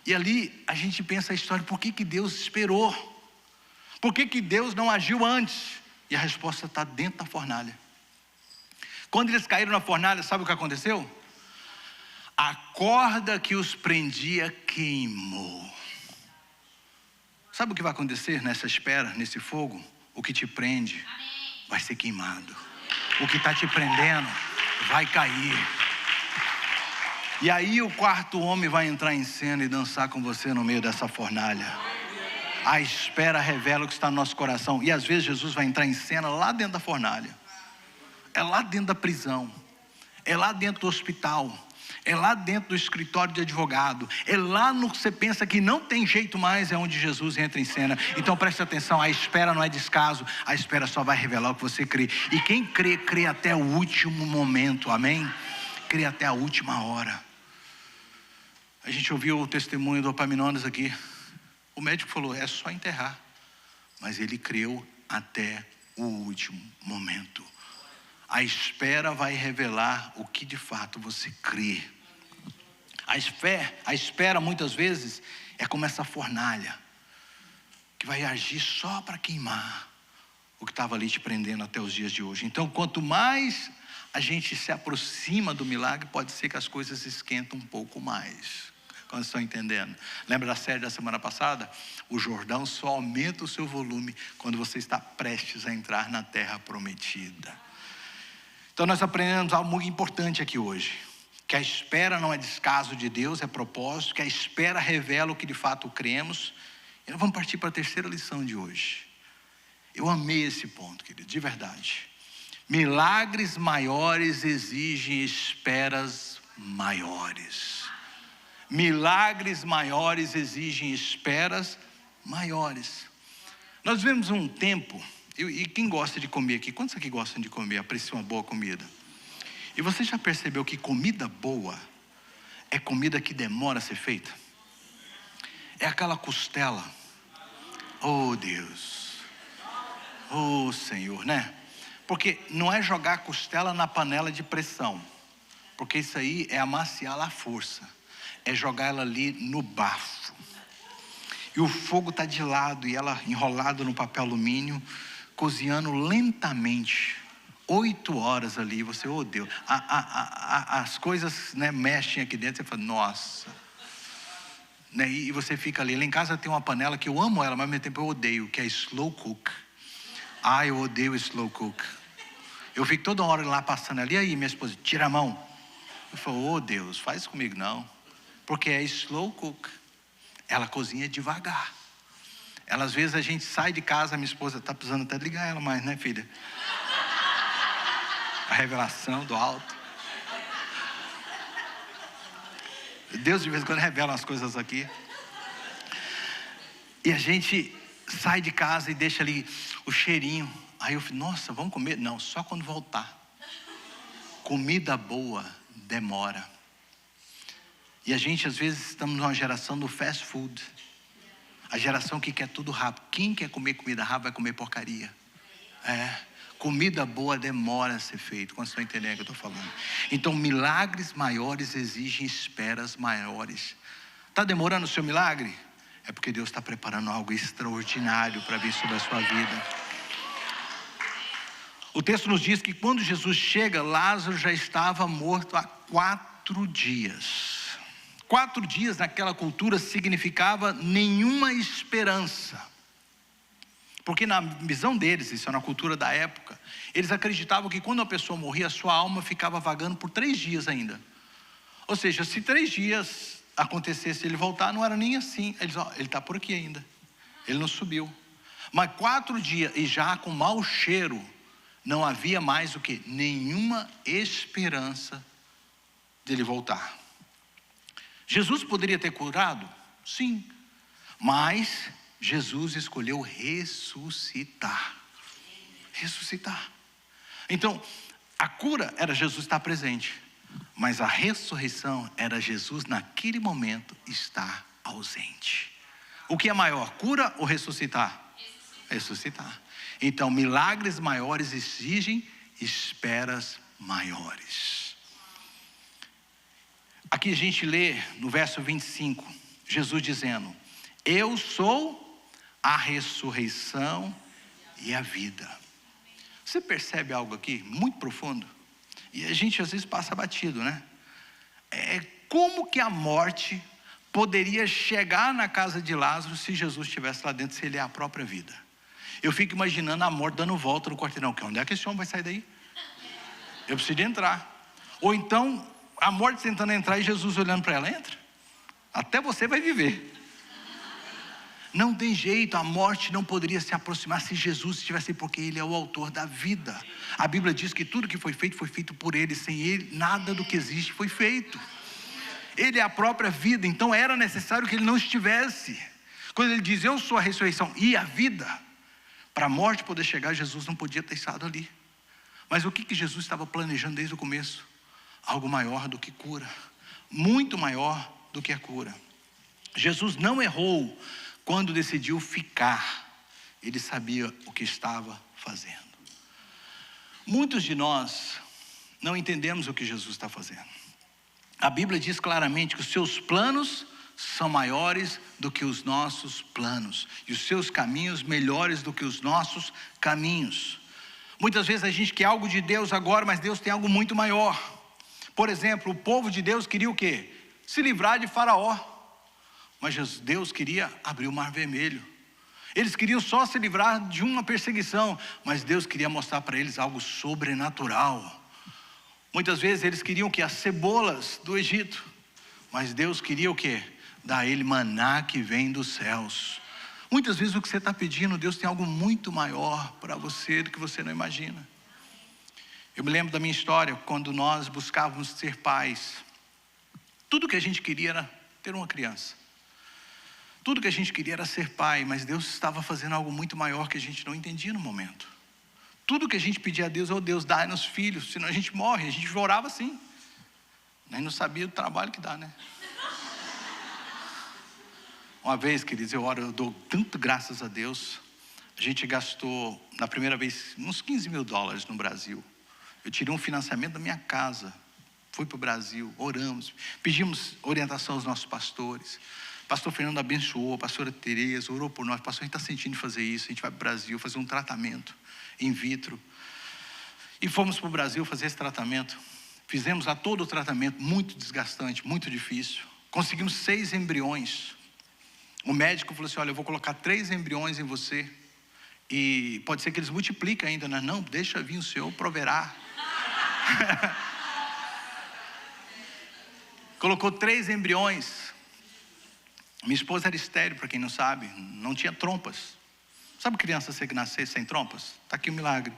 E ali a gente pensa a história: por que Deus esperou? Por que Deus não agiu antes? E a resposta está dentro da fornalha. Quando eles caíram na fornalha, sabe o que aconteceu? A corda que os prendia queimou. Sabe o que vai acontecer nessa espera, nesse fogo? O que te prende vai ser queimado. O que está te prendendo vai cair. E aí o 4º homem vai entrar em cena e dançar com você no meio dessa fornalha. A espera revela o que está no nosso coração. E às vezes Jesus vai entrar em cena lá dentro da fornalha. É lá dentro da prisão. É lá dentro do hospital. É lá dentro do escritório de advogado. É lá no que você pensa que não tem jeito mais, é onde Jesus entra em cena. Então preste atenção, a espera não é descaso. A espera só vai revelar o que você crê. E quem crê, crê até o último momento, amém? Crê até a última hora. A gente ouviu o testemunho do Epaminondas aqui. O médico falou: é só enterrar. Mas ele creu até o último momento. A espera vai revelar o que de fato você crê. A espera muitas vezes é como essa fornalha, que vai agir só para queimar o que estava ali te prendendo até os dias de hoje. Então, quanto mais a gente se aproxima do milagre, pode ser que as coisas esquentam um pouco mais. Quando estão entendendo? Lembra da série da semana passada? O Jordão só aumenta o seu volume quando você está prestes a entrar na terra prometida. Então nós aprendemos algo muito importante aqui hoje. Que a espera não é descaso de Deus, é propósito. Que a espera revela o que de fato cremos. E nós vamos partir para a terceira lição de hoje. Eu amei esse ponto, querido, de verdade. Milagres maiores exigem esperas maiores. Milagres maiores exigem esperas maiores. Nós vivemos um tempo, e quem gosta de comer aqui? Quantos aqui gostam de comer? Apreciam uma boa comida? E você já percebeu que comida boa é comida que demora a ser feita? É aquela costela. Oh Deus, oh Senhor, né? Porque não é jogar a costela na panela de pressão, porque isso aí é amaciá-la à força, é jogar ela ali no bafo, e o fogo está de lado, e ela enrolada no papel alumínio, cozinhando lentamente, 8 horas ali. Você, oh Deus, as coisas, né, mexem aqui dentro, você fala, nossa, né, e você fica ali. Lá em casa tem uma panela que eu amo ela, mas ao mesmo tempo eu odeio, que é slow cook. Eu odeio slow cook. Eu fico toda hora lá passando ali, aí minha esposa, tira a mão. Eu falo, oh Deus, faz isso comigo não. Porque é slow cook. Ela cozinha devagar. Ela, às vezes a gente sai de casa, minha esposa está precisando até ligar ela mais, né filha? A revelação do alto. Deus de vez em quando revela as coisas aqui. E a gente sai de casa e deixa ali o cheirinho. Aí eu falei, nossa, vamos comer? Não, só quando voltar. Comida boa demora. E a gente às vezes estamos numa geração do fast food. A geração que quer tudo rápido. Quem quer comer comida rápida vai comer porcaria. Comida boa demora a ser feita. Quando vocês estão entendendo o que eu estou falando? Então milagres maiores exigem esperas maiores. Está demorando o seu milagre? É porque Deus está preparando algo extraordinário para vir sobre a sua vida. O texto nos diz que quando Jesus chega, Lázaro já estava morto há 4 dias. 4 dias naquela cultura significava nenhuma esperança. Porque na visão deles, isso é na cultura da época, eles acreditavam que quando a pessoa morria, a sua alma ficava vagando por 3 dias ainda. Ou seja, se 3 dias acontecesse ele voltar, não era nem assim. Eles, ele está por aqui ainda, ele não subiu. Mas 4 dias e já com mau cheiro, não havia mais o que? Nenhuma esperança dele voltar. Jesus poderia ter curado? Sim. Mas Jesus escolheu ressuscitar. Ressuscitar. Então, a cura era Jesus estar presente. Mas a ressurreição era Jesus naquele momento estar ausente. O que é maior, cura ou ressuscitar? Ressuscitar. Então, milagres maiores exigem esperas maiores. Aqui a gente lê no verso 25, Jesus dizendo, eu sou a ressurreição e a vida. Você percebe algo aqui muito profundo? E a gente às vezes passa batido, né? Como que a morte poderia chegar na casa de Lázaro se Jesus estivesse lá dentro, se ele é a própria vida? Eu fico imaginando a morte dando volta no quarteirão. Onde é que esse homem vai sair daí? Eu preciso de entrar. Ou então, a morte tentando entrar e Jesus olhando para ela. Entra. Até você vai viver. Não tem jeito, a morte não poderia se aproximar se Jesus estivesse, porque Ele é o autor da vida. A Bíblia diz que tudo que foi feito por Ele. Sem Ele, nada do que existe foi feito. Ele é a própria vida, então era necessário que Ele não estivesse. Quando Ele diz, eu sou a ressurreição e a vida, para a morte poder chegar, Jesus não podia ter estado ali. Mas o que Jesus estava planejando desde o começo? Algo maior do que cura. Muito maior do que a cura. Jesus não errou quando decidiu ficar. Ele sabia o que estava fazendo. Muitos de nós não entendemos o que Jesus está fazendo. A Bíblia diz claramente que os seus planos são maiores do que os nossos planos, e os seus caminhos melhores do que os nossos caminhos. Muitas vezes a gente quer algo de Deus agora, mas Deus tem algo muito maior. Por exemplo, o povo de Deus queria o quê? Se livrar de Faraó. Mas Deus queria abrir o Mar Vermelho. Eles queriam só se livrar de uma perseguição, mas Deus queria mostrar para eles algo sobrenatural. Muitas vezes eles queriam o quê? As cebolas do Egito. Mas Deus queria o quê? Dar a ele maná que vem dos céus. Muitas vezes o que você está pedindo, Deus tem algo muito maior para você do que você não imagina. Eu me lembro da minha história, quando nós buscávamos ser pais. Tudo que a gente queria era ter uma criança. Tudo que a gente queria era ser pai, mas Deus estava fazendo algo muito maior que a gente não entendia no momento. Tudo que a gente pedia a Deus, Deus, dá-nos filhos, senão a gente morre. A gente orava assim. Nem não sabia o trabalho que dá, né? Uma vez, queridos, eu dou tanto graças a Deus. A gente gastou, na primeira vez, uns 15 mil dólares no Brasil. Eu tirei um financiamento da minha casa. Fui para o Brasil, oramos, pedimos orientação aos nossos pastores. Pastor Fernando abençoou, a pastora Tereza orou por nós. Pastor, a gente está sentindo fazer isso, a gente vai para o Brasil fazer um tratamento in vitro. E fomos para o Brasil fazer esse tratamento. Fizemos lá todo o tratamento, muito desgastante, muito difícil. Conseguimos 6 embriões. O médico falou assim, olha, eu vou colocar 3 embriões em você. E pode ser que eles multipliquem ainda, né? Não, deixa vir, o Senhor proverá. Colocou 3 embriões. Minha esposa era estéril, para quem não sabe, não tinha trompas. Sabe criança que nascer sem trompas? Está aqui o milagre.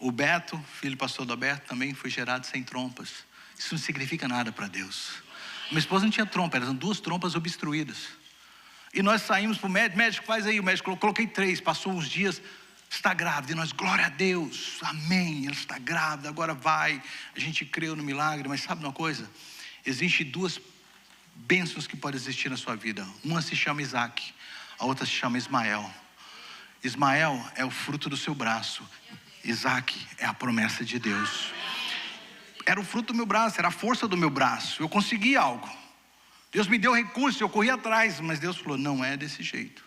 O Beto, filho do pastor Adalberto, também foi gerado sem trompas. Isso não significa nada para Deus. Minha esposa não tinha trompa, eram 2 trompas obstruídas. E nós saímos para o médico, faz aí, o médico, coloquei 3, passou uns dias, está grávida. E nós, glória a Deus, amém, ela está grávida, agora vai. A gente creu no milagre, mas sabe uma coisa? Existem 2 bênçãos que podem existir na sua vida. Uma se chama Isaac, a outra se chama Ismael. Ismael é o fruto do seu braço. Isaac é a promessa de Deus. Era o fruto do meu braço, era a força do meu braço. Eu consegui algo. Deus me deu recursos, eu corri atrás, mas Deus falou, não é desse jeito.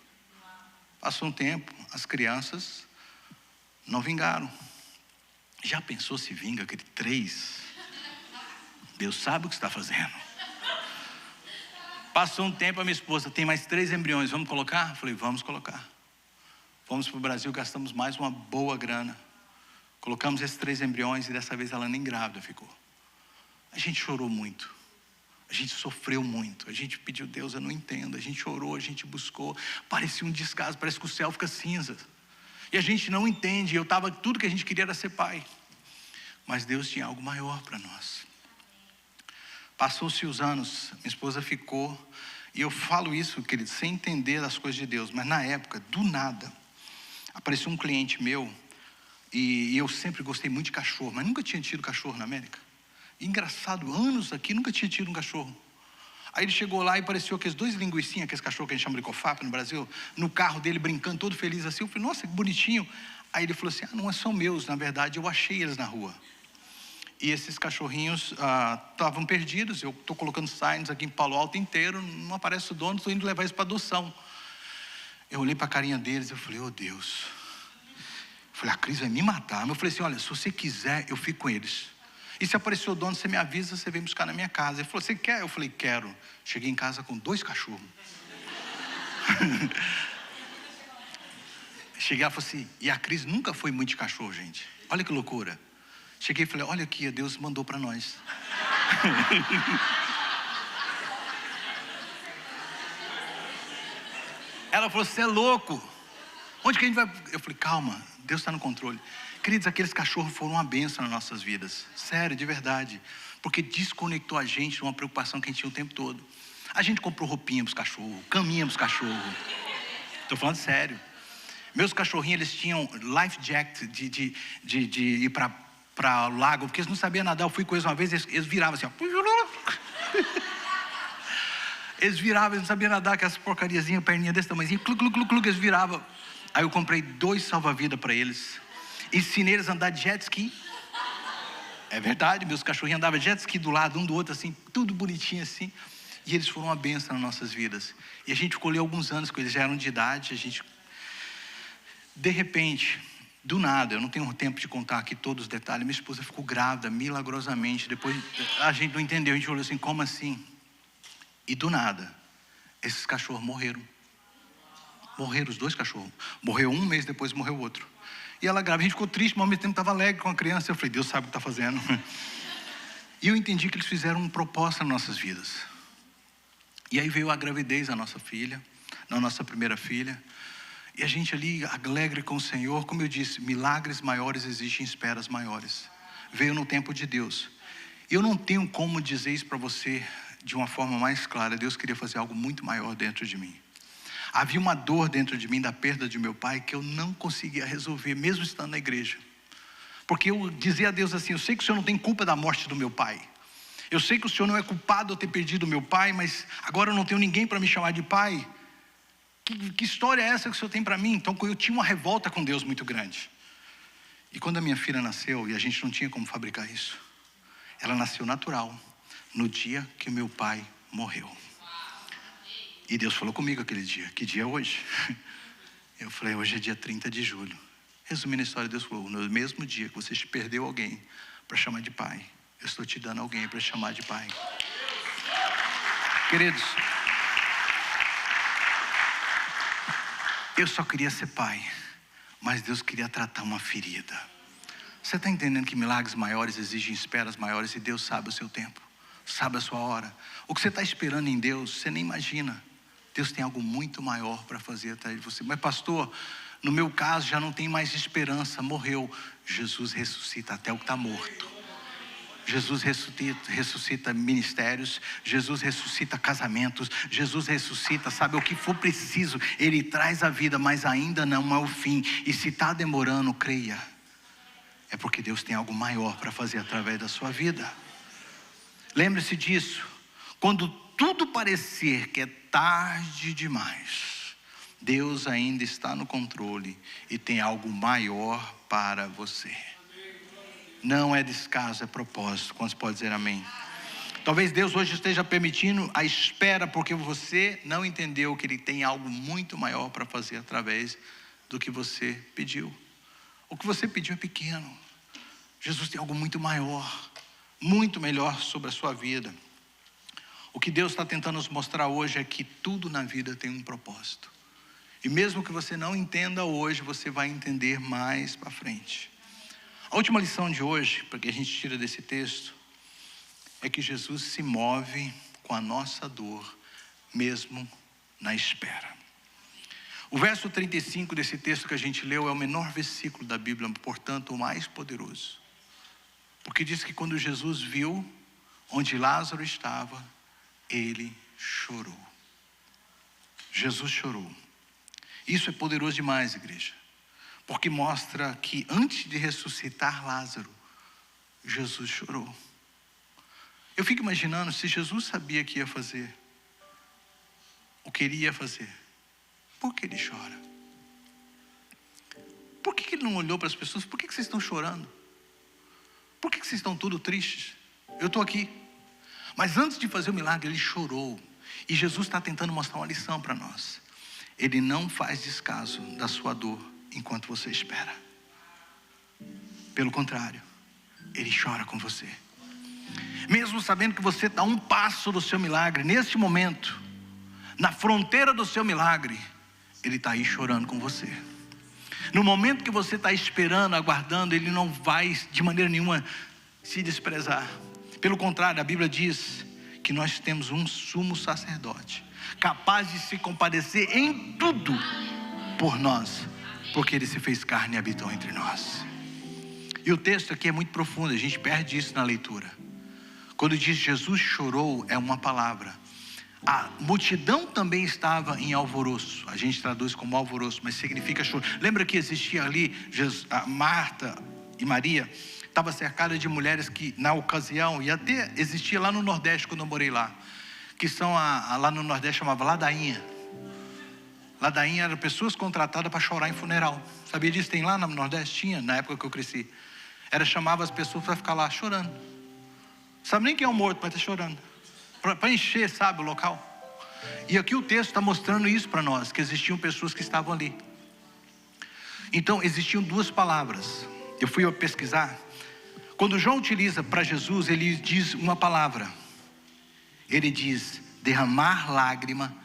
Passou um tempo, as crianças não vingaram. Já pensou se vinga aquele 3? Deus sabe o que está fazendo. Passou um tempo, a minha esposa, tem mais 3 embriões, vamos colocar? Eu falei, vamos colocar. Fomos para o Brasil, gastamos mais uma boa grana. Colocamos esses 3 embriões e dessa vez ela nem grávida ficou. A gente chorou muito. A gente sofreu muito. A gente pediu, Deus, eu não entendo. A gente chorou, a gente buscou. Parecia um descaso, parece que o céu fica cinza. E a gente não entende. Tudo que a gente queria era ser pai. Mas Deus tinha algo maior para nós. Passou-se os anos, minha esposa ficou. E eu falo isso, querido, sem entender as coisas de Deus. Mas na época, do nada, apareceu um cliente meu. E eu sempre gostei muito de cachorro, mas nunca tinha tido cachorro na América. Engraçado, anos aqui, nunca tinha tido um cachorro. Aí ele chegou lá e apareceu aqueles 2 linguicinhas, aqueles cachorros que a gente chama de cofap no Brasil, no carro dele, brincando, todo feliz assim. Eu falei, nossa, que bonitinho. Aí ele falou assim, não são meus, na verdade, eu achei eles na rua. E esses cachorrinhos estavam perdidos. Eu estou colocando signs aqui em Palo Alto inteiro, não aparece o dono, estou indo levar isso para adoção. Eu olhei para a carinha deles, eu falei, oh Deus. Eu falei, a Cris vai me matar. Eu falei assim, olha, se você quiser, eu fico com eles. E se aparecer o dono, você me avisa, você vem buscar na minha casa. Ele falou, você quer? Eu falei, quero. Cheguei em casa com 2 cachorros. Cheguei, ela falou assim, e a Cris nunca foi muito de cachorro, gente. Olha que loucura. Cheguei e falei, olha aqui, Deus mandou para nós. Ela falou, você é louco. Onde que a gente vai? Eu falei, calma, Deus está no controle. Queridos, aqueles cachorros foram uma bênção nas nossas vidas. Sério, de verdade. Porque desconectou a gente de uma preocupação que a gente tinha o tempo todo. A gente comprou roupinha para os cachorros, caminha para os cachorros. Estou falando sério. Meus cachorrinhos, eles tinham life jacket de ir para o lago, porque eles não sabiam nadar. Eu fui com eles uma vez, eles viravam assim, ó. Eles viravam, eles não sabiam nadar, aquelas porcariazinhas, perninha desse tamanhozinho, eles viravam. Aí eu comprei 2 salva-vidas para eles. Ensinei eles a andar de jet ski. É verdade, meus cachorrinhos andavam de jet ski do lado, um do outro, assim, tudo bonitinho assim. E eles foram uma bênção nas nossas vidas. E a gente ficou ali alguns anos com eles, já eram de idade, De repente, Do nada, eu não tenho tempo de contar aqui todos os detalhes. Minha esposa ficou grávida milagrosamente. Depois a gente não entendeu, a gente olhou assim, como assim? E do nada, esses cachorros morreram. Morreram os 2 cachorros. Morreu um mês, depois morreu o outro. E ela grávida, a gente ficou triste, mas ao mesmo tempo estava alegre com a criança. Eu falei, Deus sabe o que está fazendo. E eu entendi que eles fizeram um propósito nas nossas vidas. E aí veio a gravidez da nossa filha, na nossa primeira filha. E a gente ali, alegre com o Senhor, como eu disse, milagres maiores exigem esperas maiores. Veio no tempo de Deus. Eu não tenho como dizer isso para você de uma forma mais clara. Deus queria fazer algo muito maior dentro de mim. Havia uma dor dentro de mim da perda de meu pai que eu não conseguia resolver, mesmo estando na igreja. Porque eu dizia a Deus assim, eu sei que o Senhor não tem culpa da morte do meu pai. Eu sei que o Senhor não é culpado de eu ter perdido o meu pai, mas agora eu não tenho ninguém para me chamar de pai. Que história é essa que o Senhor tem para mim? Então eu tinha uma revolta com Deus muito grande. E quando a minha filha nasceu, e a gente não tinha como fabricar isso, ela nasceu natural, no dia que meu pai morreu. E Deus falou comigo aquele dia, que dia é hoje? Eu falei, hoje é dia 30 de julho. Resumindo a história, Deus falou, no mesmo dia que você perdeu alguém para chamar de pai, eu estou te dando alguém para chamar de pai. Queridos, eu só queria ser pai, mas Deus queria tratar uma ferida. Você está entendendo que milagres maiores exigem esperas maiores e Deus sabe o seu tempo, sabe a sua hora. O que você está esperando em Deus, você nem imagina. Deus tem algo muito maior para fazer atrás de você. Mas pastor, no meu caso já não tem mais esperança, morreu. Jesus ressuscita até o que está morto. Jesus ressuscita ministérios, Jesus ressuscita casamentos, Jesus ressuscita, sabe, o que for preciso, Ele traz a vida, mas ainda não é o fim. E se está demorando, creia, é porque Deus tem algo maior para fazer através da sua vida. Lembre-se disso, quando tudo parecer que é tarde demais, Deus ainda está no controle e tem algo maior para você. Não é descaso, é propósito. Quantos podem dizer amém? Talvez Deus hoje esteja permitindo a espera, porque você não entendeu que Ele tem algo muito maior para fazer através do que você pediu. O que você pediu é pequeno. Jesus tem algo muito maior, muito melhor sobre a sua vida. O que Deus está tentando nos mostrar hoje é que tudo na vida tem um propósito. E mesmo que você não entenda hoje, você vai entender mais para frente. A última lição de hoje, para que a gente tira desse texto, é que Jesus se move com a nossa dor, mesmo na espera. O verso 35 desse texto que a gente leu é o menor versículo da Bíblia, portanto o mais poderoso. Porque diz que quando Jesus viu onde Lázaro estava, ele chorou. Jesus chorou. Isso é poderoso demais, igreja. Porque mostra que antes de ressuscitar Lázaro, Jesus chorou. Eu fico imaginando, se Jesus sabia que ia fazer o que ele ia fazer, por que ele chora? Por que ele não olhou para as pessoas? Por que vocês estão chorando? Por que vocês estão todos tristes? Eu estou aqui. Mas antes de fazer o milagre, ele chorou. E Jesus está tentando mostrar uma lição para nós. Ele não faz descaso da sua dor enquanto você espera. Pelo contrário, Ele chora com você. Mesmo sabendo que você está a um passo do seu milagre, nesse momento, na fronteira do seu milagre, Ele está aí chorando com você. No momento que você está esperando, aguardando, Ele não vai de maneira nenhuma se desprezar. Pelo contrário, a Bíblia diz que nós temos um sumo sacerdote, capaz de se compadecer em tudo por nós, porque Ele se fez carne e habitou entre nós. E o texto aqui é muito profundo, a gente perde isso na leitura. Quando diz Jesus chorou, é uma palavra. A multidão também estava em alvoroço. A gente traduz como alvoroço, mas significa choro. Lembra que existia ali, a Marta e Maria estava cercada de mulheres que na ocasião, e até existia lá no Nordeste quando eu morei lá, que são lá no Nordeste chamava ladainha. Ladainha eram pessoas contratadas para chorar em funeral. Sabia disso? Tem lá no Nordeste? Tinha, na época que eu cresci. Chamava as pessoas para ficar lá chorando. Sabe nem quem é o morto, mas está chorando. Para encher, sabe, o local. E aqui o texto está mostrando isso para nós, que existiam pessoas que estavam ali. Então existiam duas palavras. Eu fui pesquisar. Quando João utiliza para Jesus, ele diz uma palavra. Ele diz derramar lágrima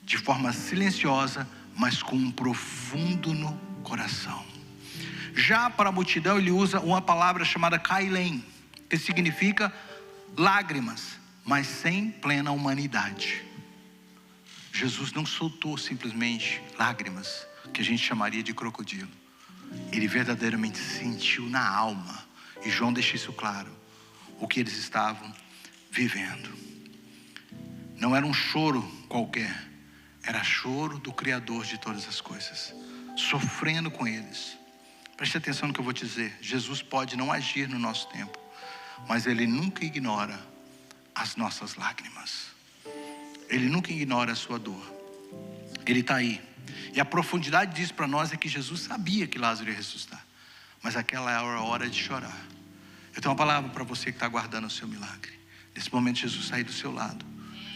de forma silenciosa, mas com um profundo no coração. Já para a multidão ele usa uma palavra chamada kailem, que significa lágrimas, mas sem plena humanidade. Jesus não soltou simplesmente lágrimas, que a gente chamaria de crocodilo. Ele verdadeiramente sentiu na alma, e João deixa isso claro, o que eles estavam vivendo. Não era um choro qualquer, era choro do Criador de todas as coisas, sofrendo com eles. Preste atenção no que eu vou te dizer. Jesus pode não agir no nosso tempo, mas Ele nunca ignora as nossas lágrimas. Ele nunca ignora a sua dor. Ele está aí. E a profundidade disso para nós é que Jesus sabia que Lázaro ia ressuscitar, mas aquela era a hora de chorar. Eu tenho uma palavra para você que está aguardando o seu milagre. Nesse momento Jesus sair do seu lado.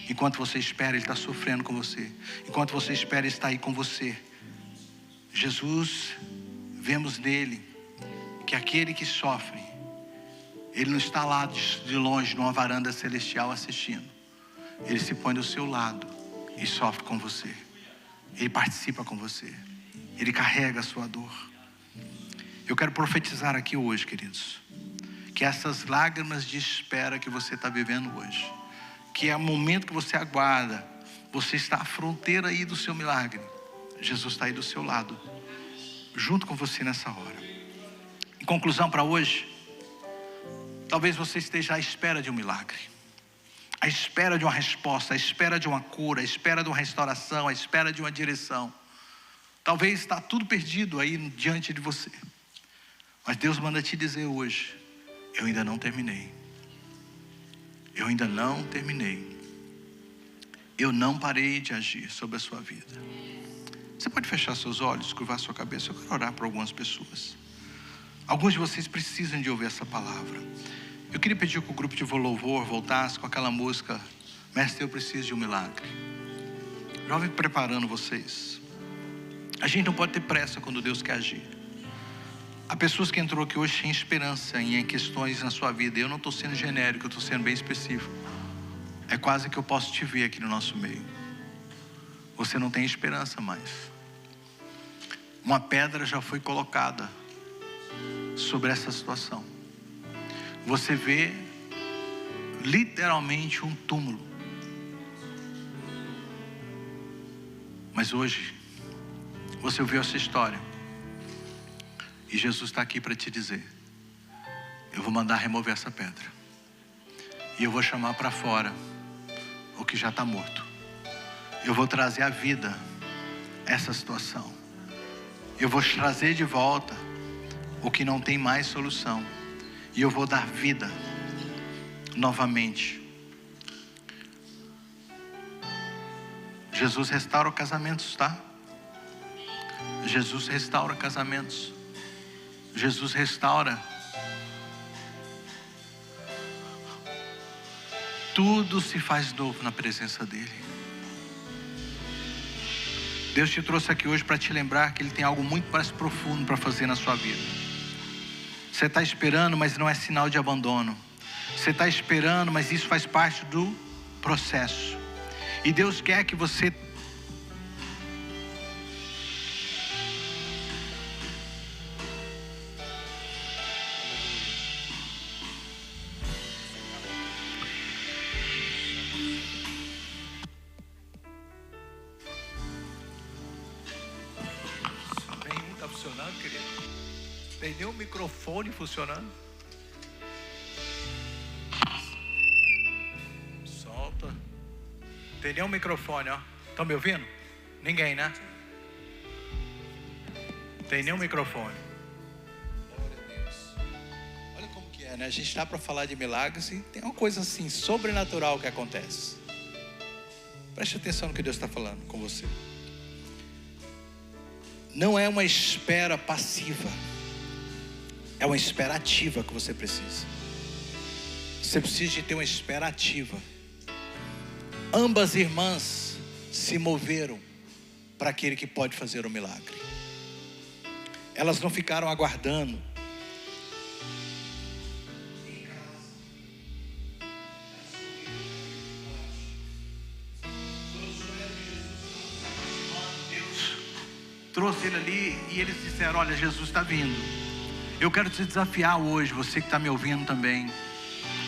Enquanto você espera, Ele está sofrendo com você. Enquanto você espera, Ele está aí com você. Jesus, vemos nele que aquele que sofre, Ele não está lá de longe numa varanda celestial assistindo. Ele se põe do seu lado e sofre com você. Ele participa com você. Ele carrega a sua dor. Eu quero profetizar aqui hoje, queridos, que essas lágrimas de espera que você está vivendo hoje, que é o momento que você aguarda, você está à fronteira aí do seu milagre. Jesus está aí do seu lado, junto com você nessa hora. Em conclusão para hoje, talvez você esteja à espera de um milagre, à espera de uma resposta, à espera de uma cura, à espera de uma restauração, à espera de uma direção. Talvez está tudo perdido aí diante de você, mas Deus manda te dizer hoje: eu ainda não terminei. Eu ainda não terminei. Eu não parei de agir sobre a sua vida. Você pode fechar seus olhos, curvar sua cabeça. Eu quero orar por algumas pessoas. Alguns de vocês precisam de ouvir essa palavra. Eu queria pedir que o grupo de louvor voltasse com aquela música Mestre, eu preciso de um milagre. Já vem preparando vocês. A gente não pode ter pressa quando Deus quer agir. Há pessoas que entrou aqui hoje sem esperança em questões na sua vida. Eu não estou sendo genérico, eu estou sendo bem específico. É quase que eu posso te ver aqui no nosso meio. Você não tem esperança mais. Uma pedra já foi colocada sobre essa situação. Você vê literalmente um túmulo. Mas hoje você ouviu essa história e Jesus está aqui para te dizer: eu vou mandar remover essa pedra e eu vou chamar para fora o que já está morto. Eu vou trazer à vida essa situação. Eu vou trazer de volta o que não tem mais solução. E eu vou dar vida novamente. Jesus restaura casamentos, tá? Jesus restaura casamentos. Jesus restaura. Tudo se faz novo na presença dEle. Deus te trouxe aqui hoje para te lembrar que Ele tem algo muito mais profundo para fazer na sua vida. Você está esperando, mas não é sinal de abandono. Você está esperando, mas isso faz parte do processo. E Deus quer que você... Nenhum está funcionando, querido. Tem nem o microfone funcionando. Solta. Tem nem o microfone, ó. Estão me ouvindo? Ninguém, né? Tem nem o microfone. Glória a Deus. Olha como que é, né? A gente está para falar de milagres e tem uma coisa assim, sobrenatural que acontece. Preste atenção no que Deus está falando com você. Não é uma espera passiva. É uma espera ativa que você precisa. Você precisa de ter uma espera ativa. Ambas irmãs se moveram para aquele que pode fazer o milagre. Elas não ficaram aguardando. Trouxe ele ali e eles disseram: olha, Jesus está vindo. Eu quero te desafiar hoje, você que está me ouvindo também.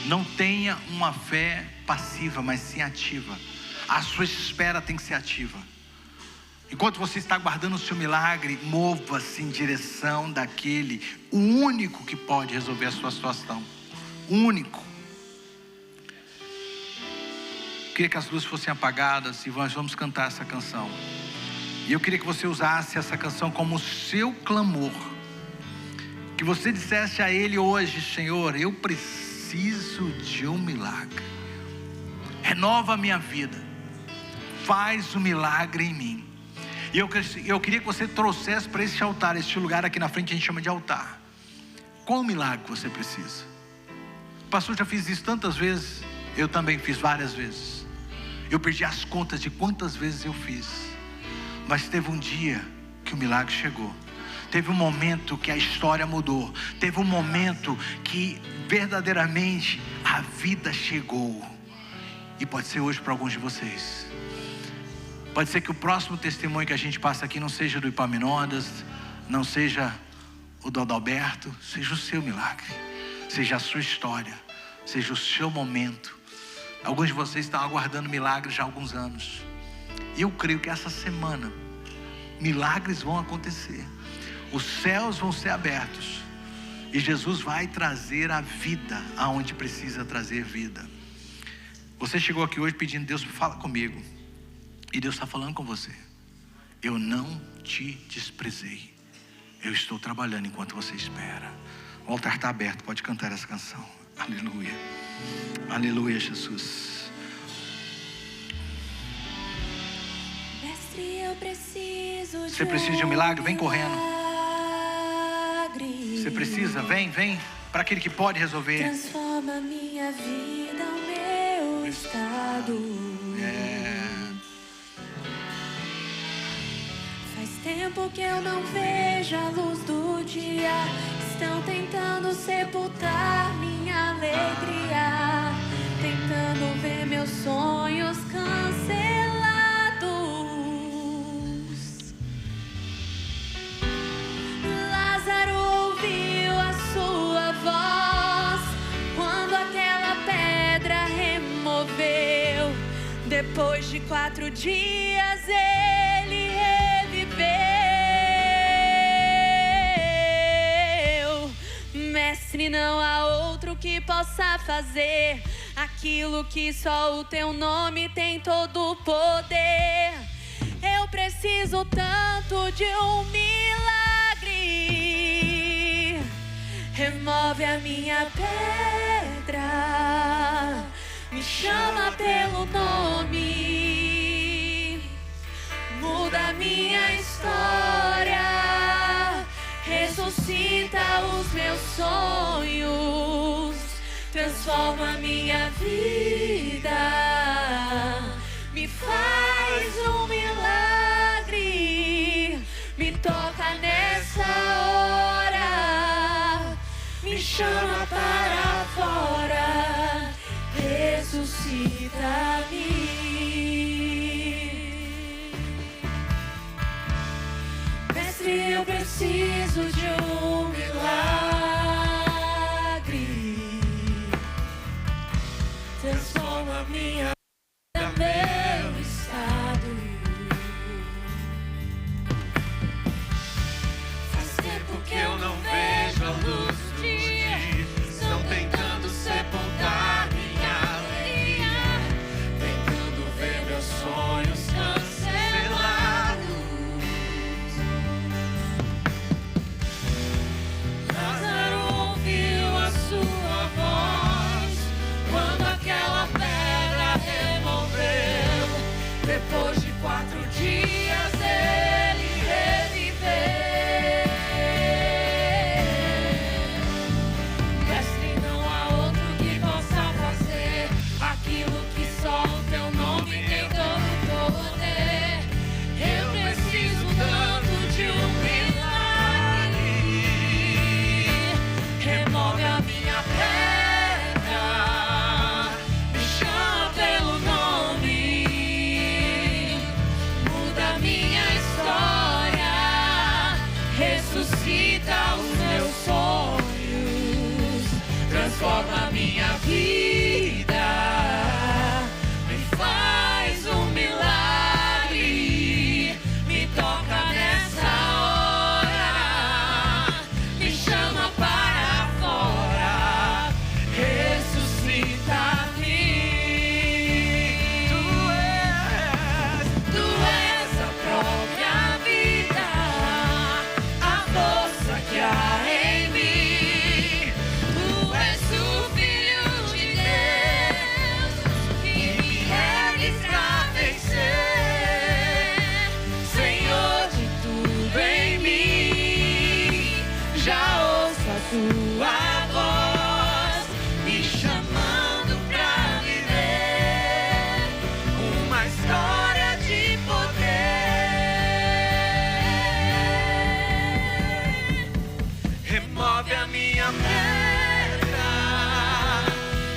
Não tenha uma fé passiva, mas sim ativa. A sua espera tem que ser ativa. Enquanto você está aguardando o seu milagre, mova-se em direção daquele, o único que pode resolver a sua situação. O único. Queria que as luzes fossem apagadas e nós vamos cantar essa canção. E eu queria que você usasse essa canção como seu clamor. Que você dissesse a Ele hoje: Senhor, eu preciso de um milagre. Renova a minha vida. Faz um milagre em mim. E eu queria que você trouxesse para esse altar, este lugar aqui na frente a gente chama de altar. Qual milagre você precisa? Pastor, já fiz isso tantas vezes. Eu também fiz várias vezes. Eu perdi as contas de quantas vezes eu fiz. Mas teve um dia que o milagre chegou. Teve um momento que a história mudou. Teve um momento que verdadeiramente a vida chegou. E pode ser hoje para alguns de vocês. Pode ser que o próximo testemunho que a gente passa aqui não seja do Epaminondas, não seja o do Adalberto, seja o seu milagre, seja a sua história, seja o seu momento. Alguns de vocês estão aguardando milagres já há alguns anos. E eu creio que essa semana milagres vão acontecer. Os céus vão ser abertos. E Jesus vai trazer a vida aonde precisa trazer vida. Você chegou aqui hoje pedindo: Deus, fala comigo. E Deus está falando com você. Eu não te desprezei. Eu estou trabalhando enquanto você espera. O altar está aberto, pode cantar essa canção. Aleluia. Aleluia, Jesus. Mestre, eu preciso de Você precisa de um milagre? Vem correndo. milagre. Você precisa? Vem para aquele que pode resolver. Transforma minha vida, o meu estado. Faz tempo que eu não vejo a luz do dia. Estão tentando sepultar minha alegria, tentando ver meus sonhos cancelados. Lázaro ouviu a sua voz quando aquela pedra removeu. Depois de 4 dias ele reviveu. Mestre, não há outro que possa fazer aquilo que só o teu nome tem todo o poder. Eu preciso tanto de um milagre. Remove a minha pedra, me chama pelo nome, muda minha história, ressuscita os meus sonhos, transforma minha vida, me faz um milagre, me toca nessa hora, me chama para fora, ressuscita-me. Mestre, eu preciso de um milagre. Transforma minha vida, meu estado. Faz tempo que eu não vejo a luz do dia. Estão tentando sepultar minha alegria, tentando ver meus sonhos cancelados. história de poder. Remove a minha pedra,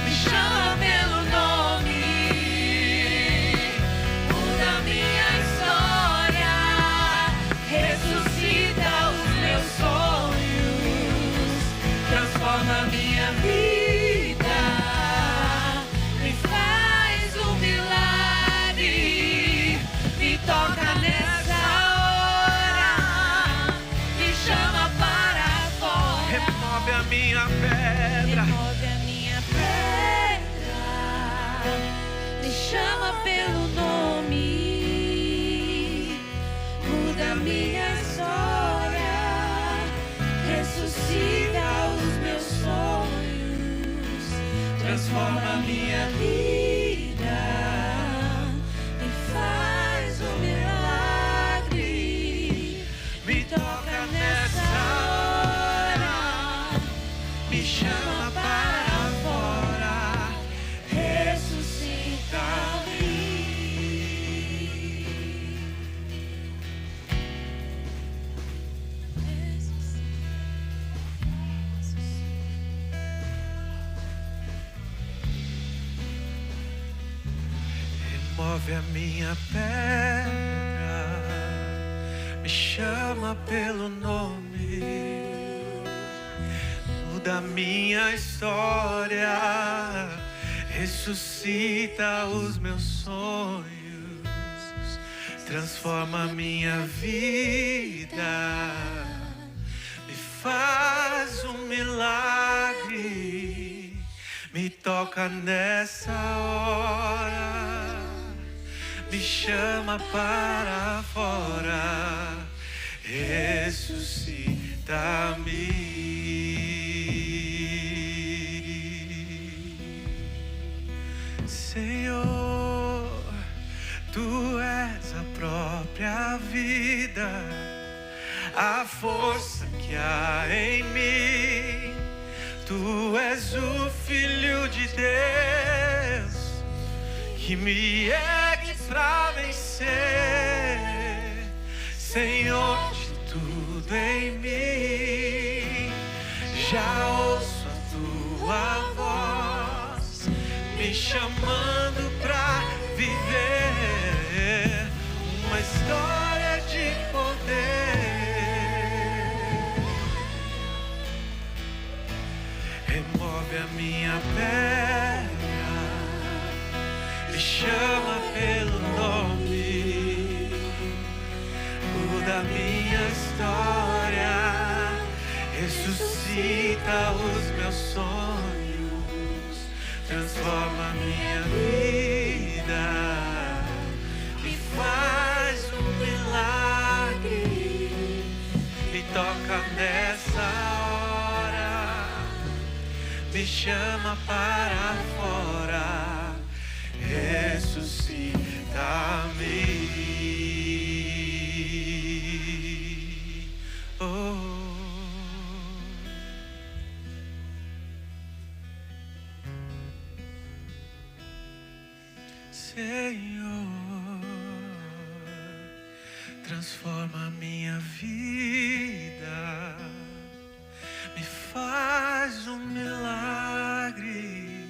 Me chama pelo nome, muda minha história, ressuscita os meus sonhos, transforma minha vida, me faz um milagre, me toca nessa hora, me chama para fora. remove a minha pedra. Remove a minha pedra, me chama pelo nome, muda minha história, ressuscita os meus sonhos, transforma minha vida, me faz um milagre, me toca nessa hora, me chama para fora, ressuscita-me. Remove a minha pedra, me chama pelo nome, muda minha história, ressuscita os meus sonhos, transforma minha vida, me faz um milagre, me toca nessa hora, me chama para fora, ressuscita-me. Senhor, Tu és a própria vida, a força que há em mim. Tu és o Filho de Deus que me ergue pra vencer, Senhor de tudo em mim. Já ouço a Tua voz me chamando pra viver uma história de poder. Remove a minha pedra, me chama pelo nome, muda minha história, ressuscita os meus sonhos, transforma minha vida, me faz um milagre, me toca nessa hora, me chama para fora, ressuscita-me. Oh. Senhor, transforma minha vida, me faz um milagre,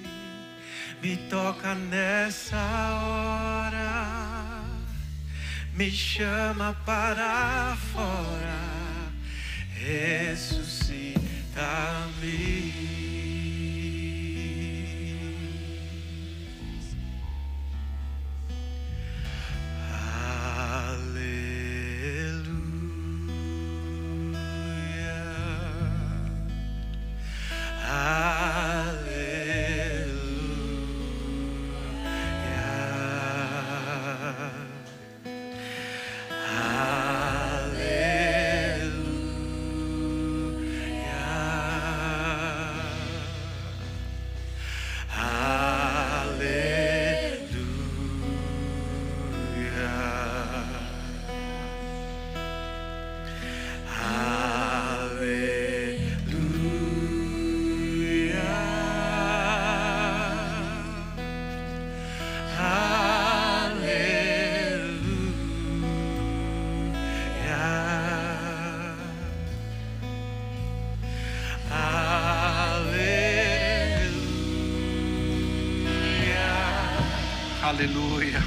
me toca nessa hora, me chama para fora, ressuscita-me. Aleluia.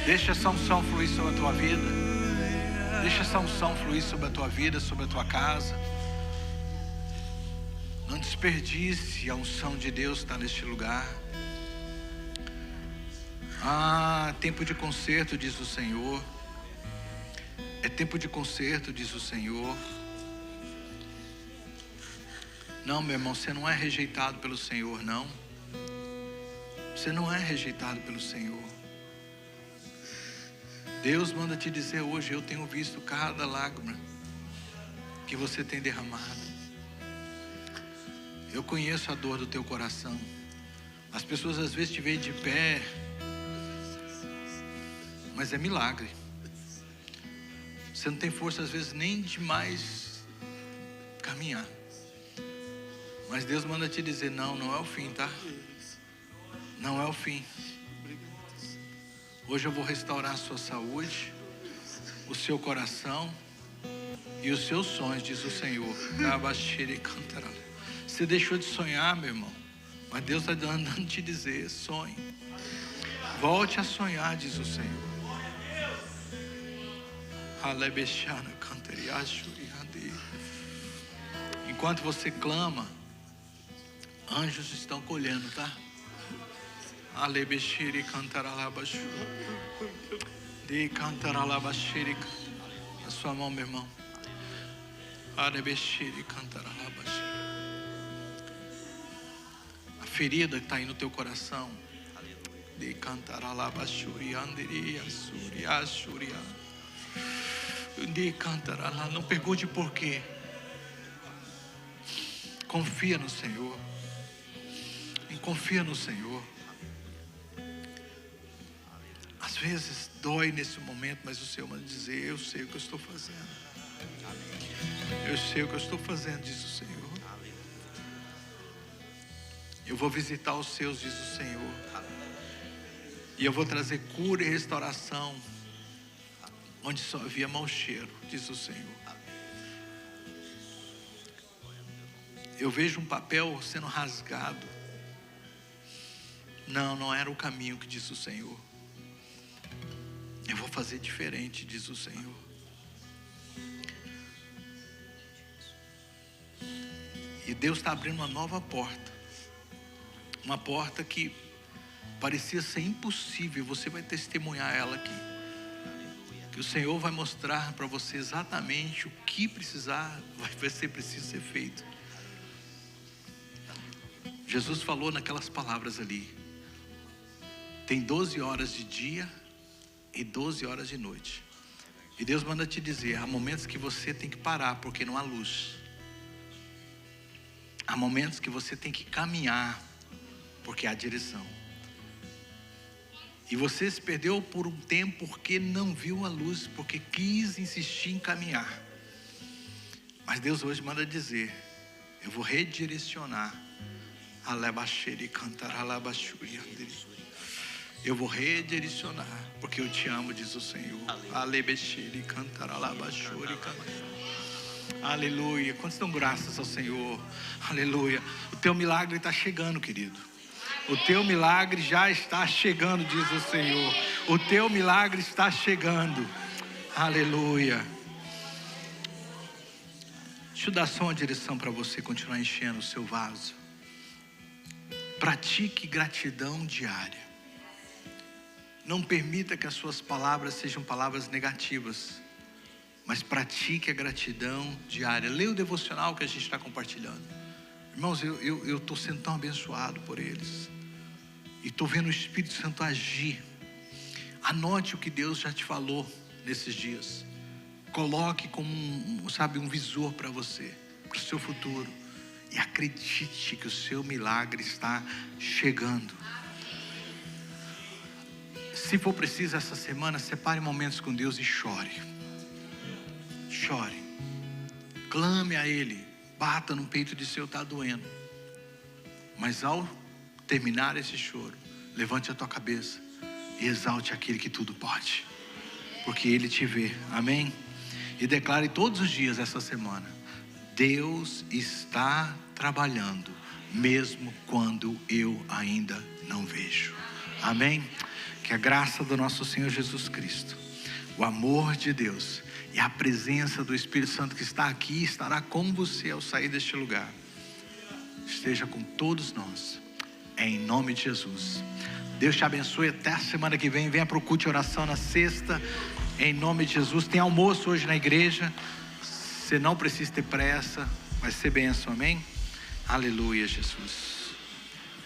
Deixa essa unção fluir sobre a tua vida. Deixa essa unção fluir sobre a tua vida, sobre a tua casa. Não desperdice a unção de Deus está neste lugar. Tempo de conserto, diz o Senhor. É tempo de conserto, diz o Senhor. Não, meu irmão, você não é rejeitado pelo Senhor, não. Você não é rejeitado pelo Senhor. Deus manda te dizer hoje: eu tenho visto cada lágrima que você tem derramado. Eu conheço a dor do teu coração. As pessoas às vezes te veem de pé, mas é milagre. Você não tem força às vezes nem de mais caminhar. Mas Deus manda te dizer: não é o fim, tá? Não é o fim. Hoje eu vou restaurar a sua saúde, o seu coração e os seus sonhos, diz o Senhor. Você deixou de sonhar, meu irmão, mas Deus está dando te dizer: sonhe. Volte a sonhar, diz o Senhor. Enquanto você clama, anjos estão colhendo, tá? Alebeshiri cantaralabashu. De cantaralabashiri. A sua mão, meu irmão. Alebeshiri cantaralabashi. A ferida que está aí no teu coração. De cantaralabashuri andiri asuri asuri. De cantarala. Não pergunte por quê. Confia no Senhor. Confia no Senhor. Às vezes dói nesse momento, mas o Senhor manda dizer: eu sei o que eu estou fazendo. Eu sei o que eu estou fazendo, diz o Senhor. Eu vou visitar os seus, diz o Senhor. E eu vou trazer cura e restauração onde só havia mau cheiro, diz o Senhor. Eu vejo um papel sendo rasgado. Não era o caminho que diz o Senhor. Eu vou fazer diferente, diz o Senhor. E Deus está abrindo uma nova porta. Uma porta que parecia ser impossível. Você vai testemunhar ela aqui. Que o Senhor vai mostrar para você exatamente o que vai ser preciso ser feito. Jesus falou naquelas palavras ali: tem 12 horas de dia e 12 horas de noite. E Deus manda te dizer: há momentos que você tem que parar porque não há luz. Há momentos que você tem que caminhar porque há direção. E você se perdeu por um tempo porque não viu a luz, porque quis insistir em caminhar. Mas Deus hoje manda dizer: eu vou redirecionar. Eu vou redirecionar, porque eu te amo, diz o Senhor. Aleluia. Quantos dão graças ao Senhor? Aleluia. O teu milagre está chegando, querido. O teu milagre já está chegando, diz o Senhor. O teu milagre está chegando. Aleluia. Deixa eu dar só uma direção para você continuar enchendo o seu vaso. Pratique gratidão diária. Não permita que as suas palavras sejam palavras negativas, mas pratique a gratidão diária. Leia o devocional que a gente está compartilhando. Irmãos, eu estou sendo tão abençoado por eles. E estou vendo o Espírito Santo agir. Anote o que Deus já te falou nesses dias. Coloque como um visor para você, para o seu futuro. E acredite que o seu milagre está chegando. Se for preciso essa semana, separe momentos com Deus e chore. Chore. Clame a Ele. Bata no peito de seu: está doendo. Mas ao terminar esse choro, levante a tua cabeça e exalte aquele que tudo pode. Porque Ele te vê. Amém? E declare todos os dias essa semana: Deus está trabalhando mesmo quando eu ainda não vejo. Amém? Que a graça do nosso Senhor Jesus Cristo, o amor de Deus e a presença do Espírito Santo que está aqui, estará com você ao sair deste lugar, esteja com todos nós, em nome de Jesus. Deus te abençoe, até a semana que vem. Venha para o culto de oração na sexta, em nome de Jesus. Tem almoço hoje na igreja, você não precisa ter pressa, vai ser bênção, amém? Aleluia, Jesus.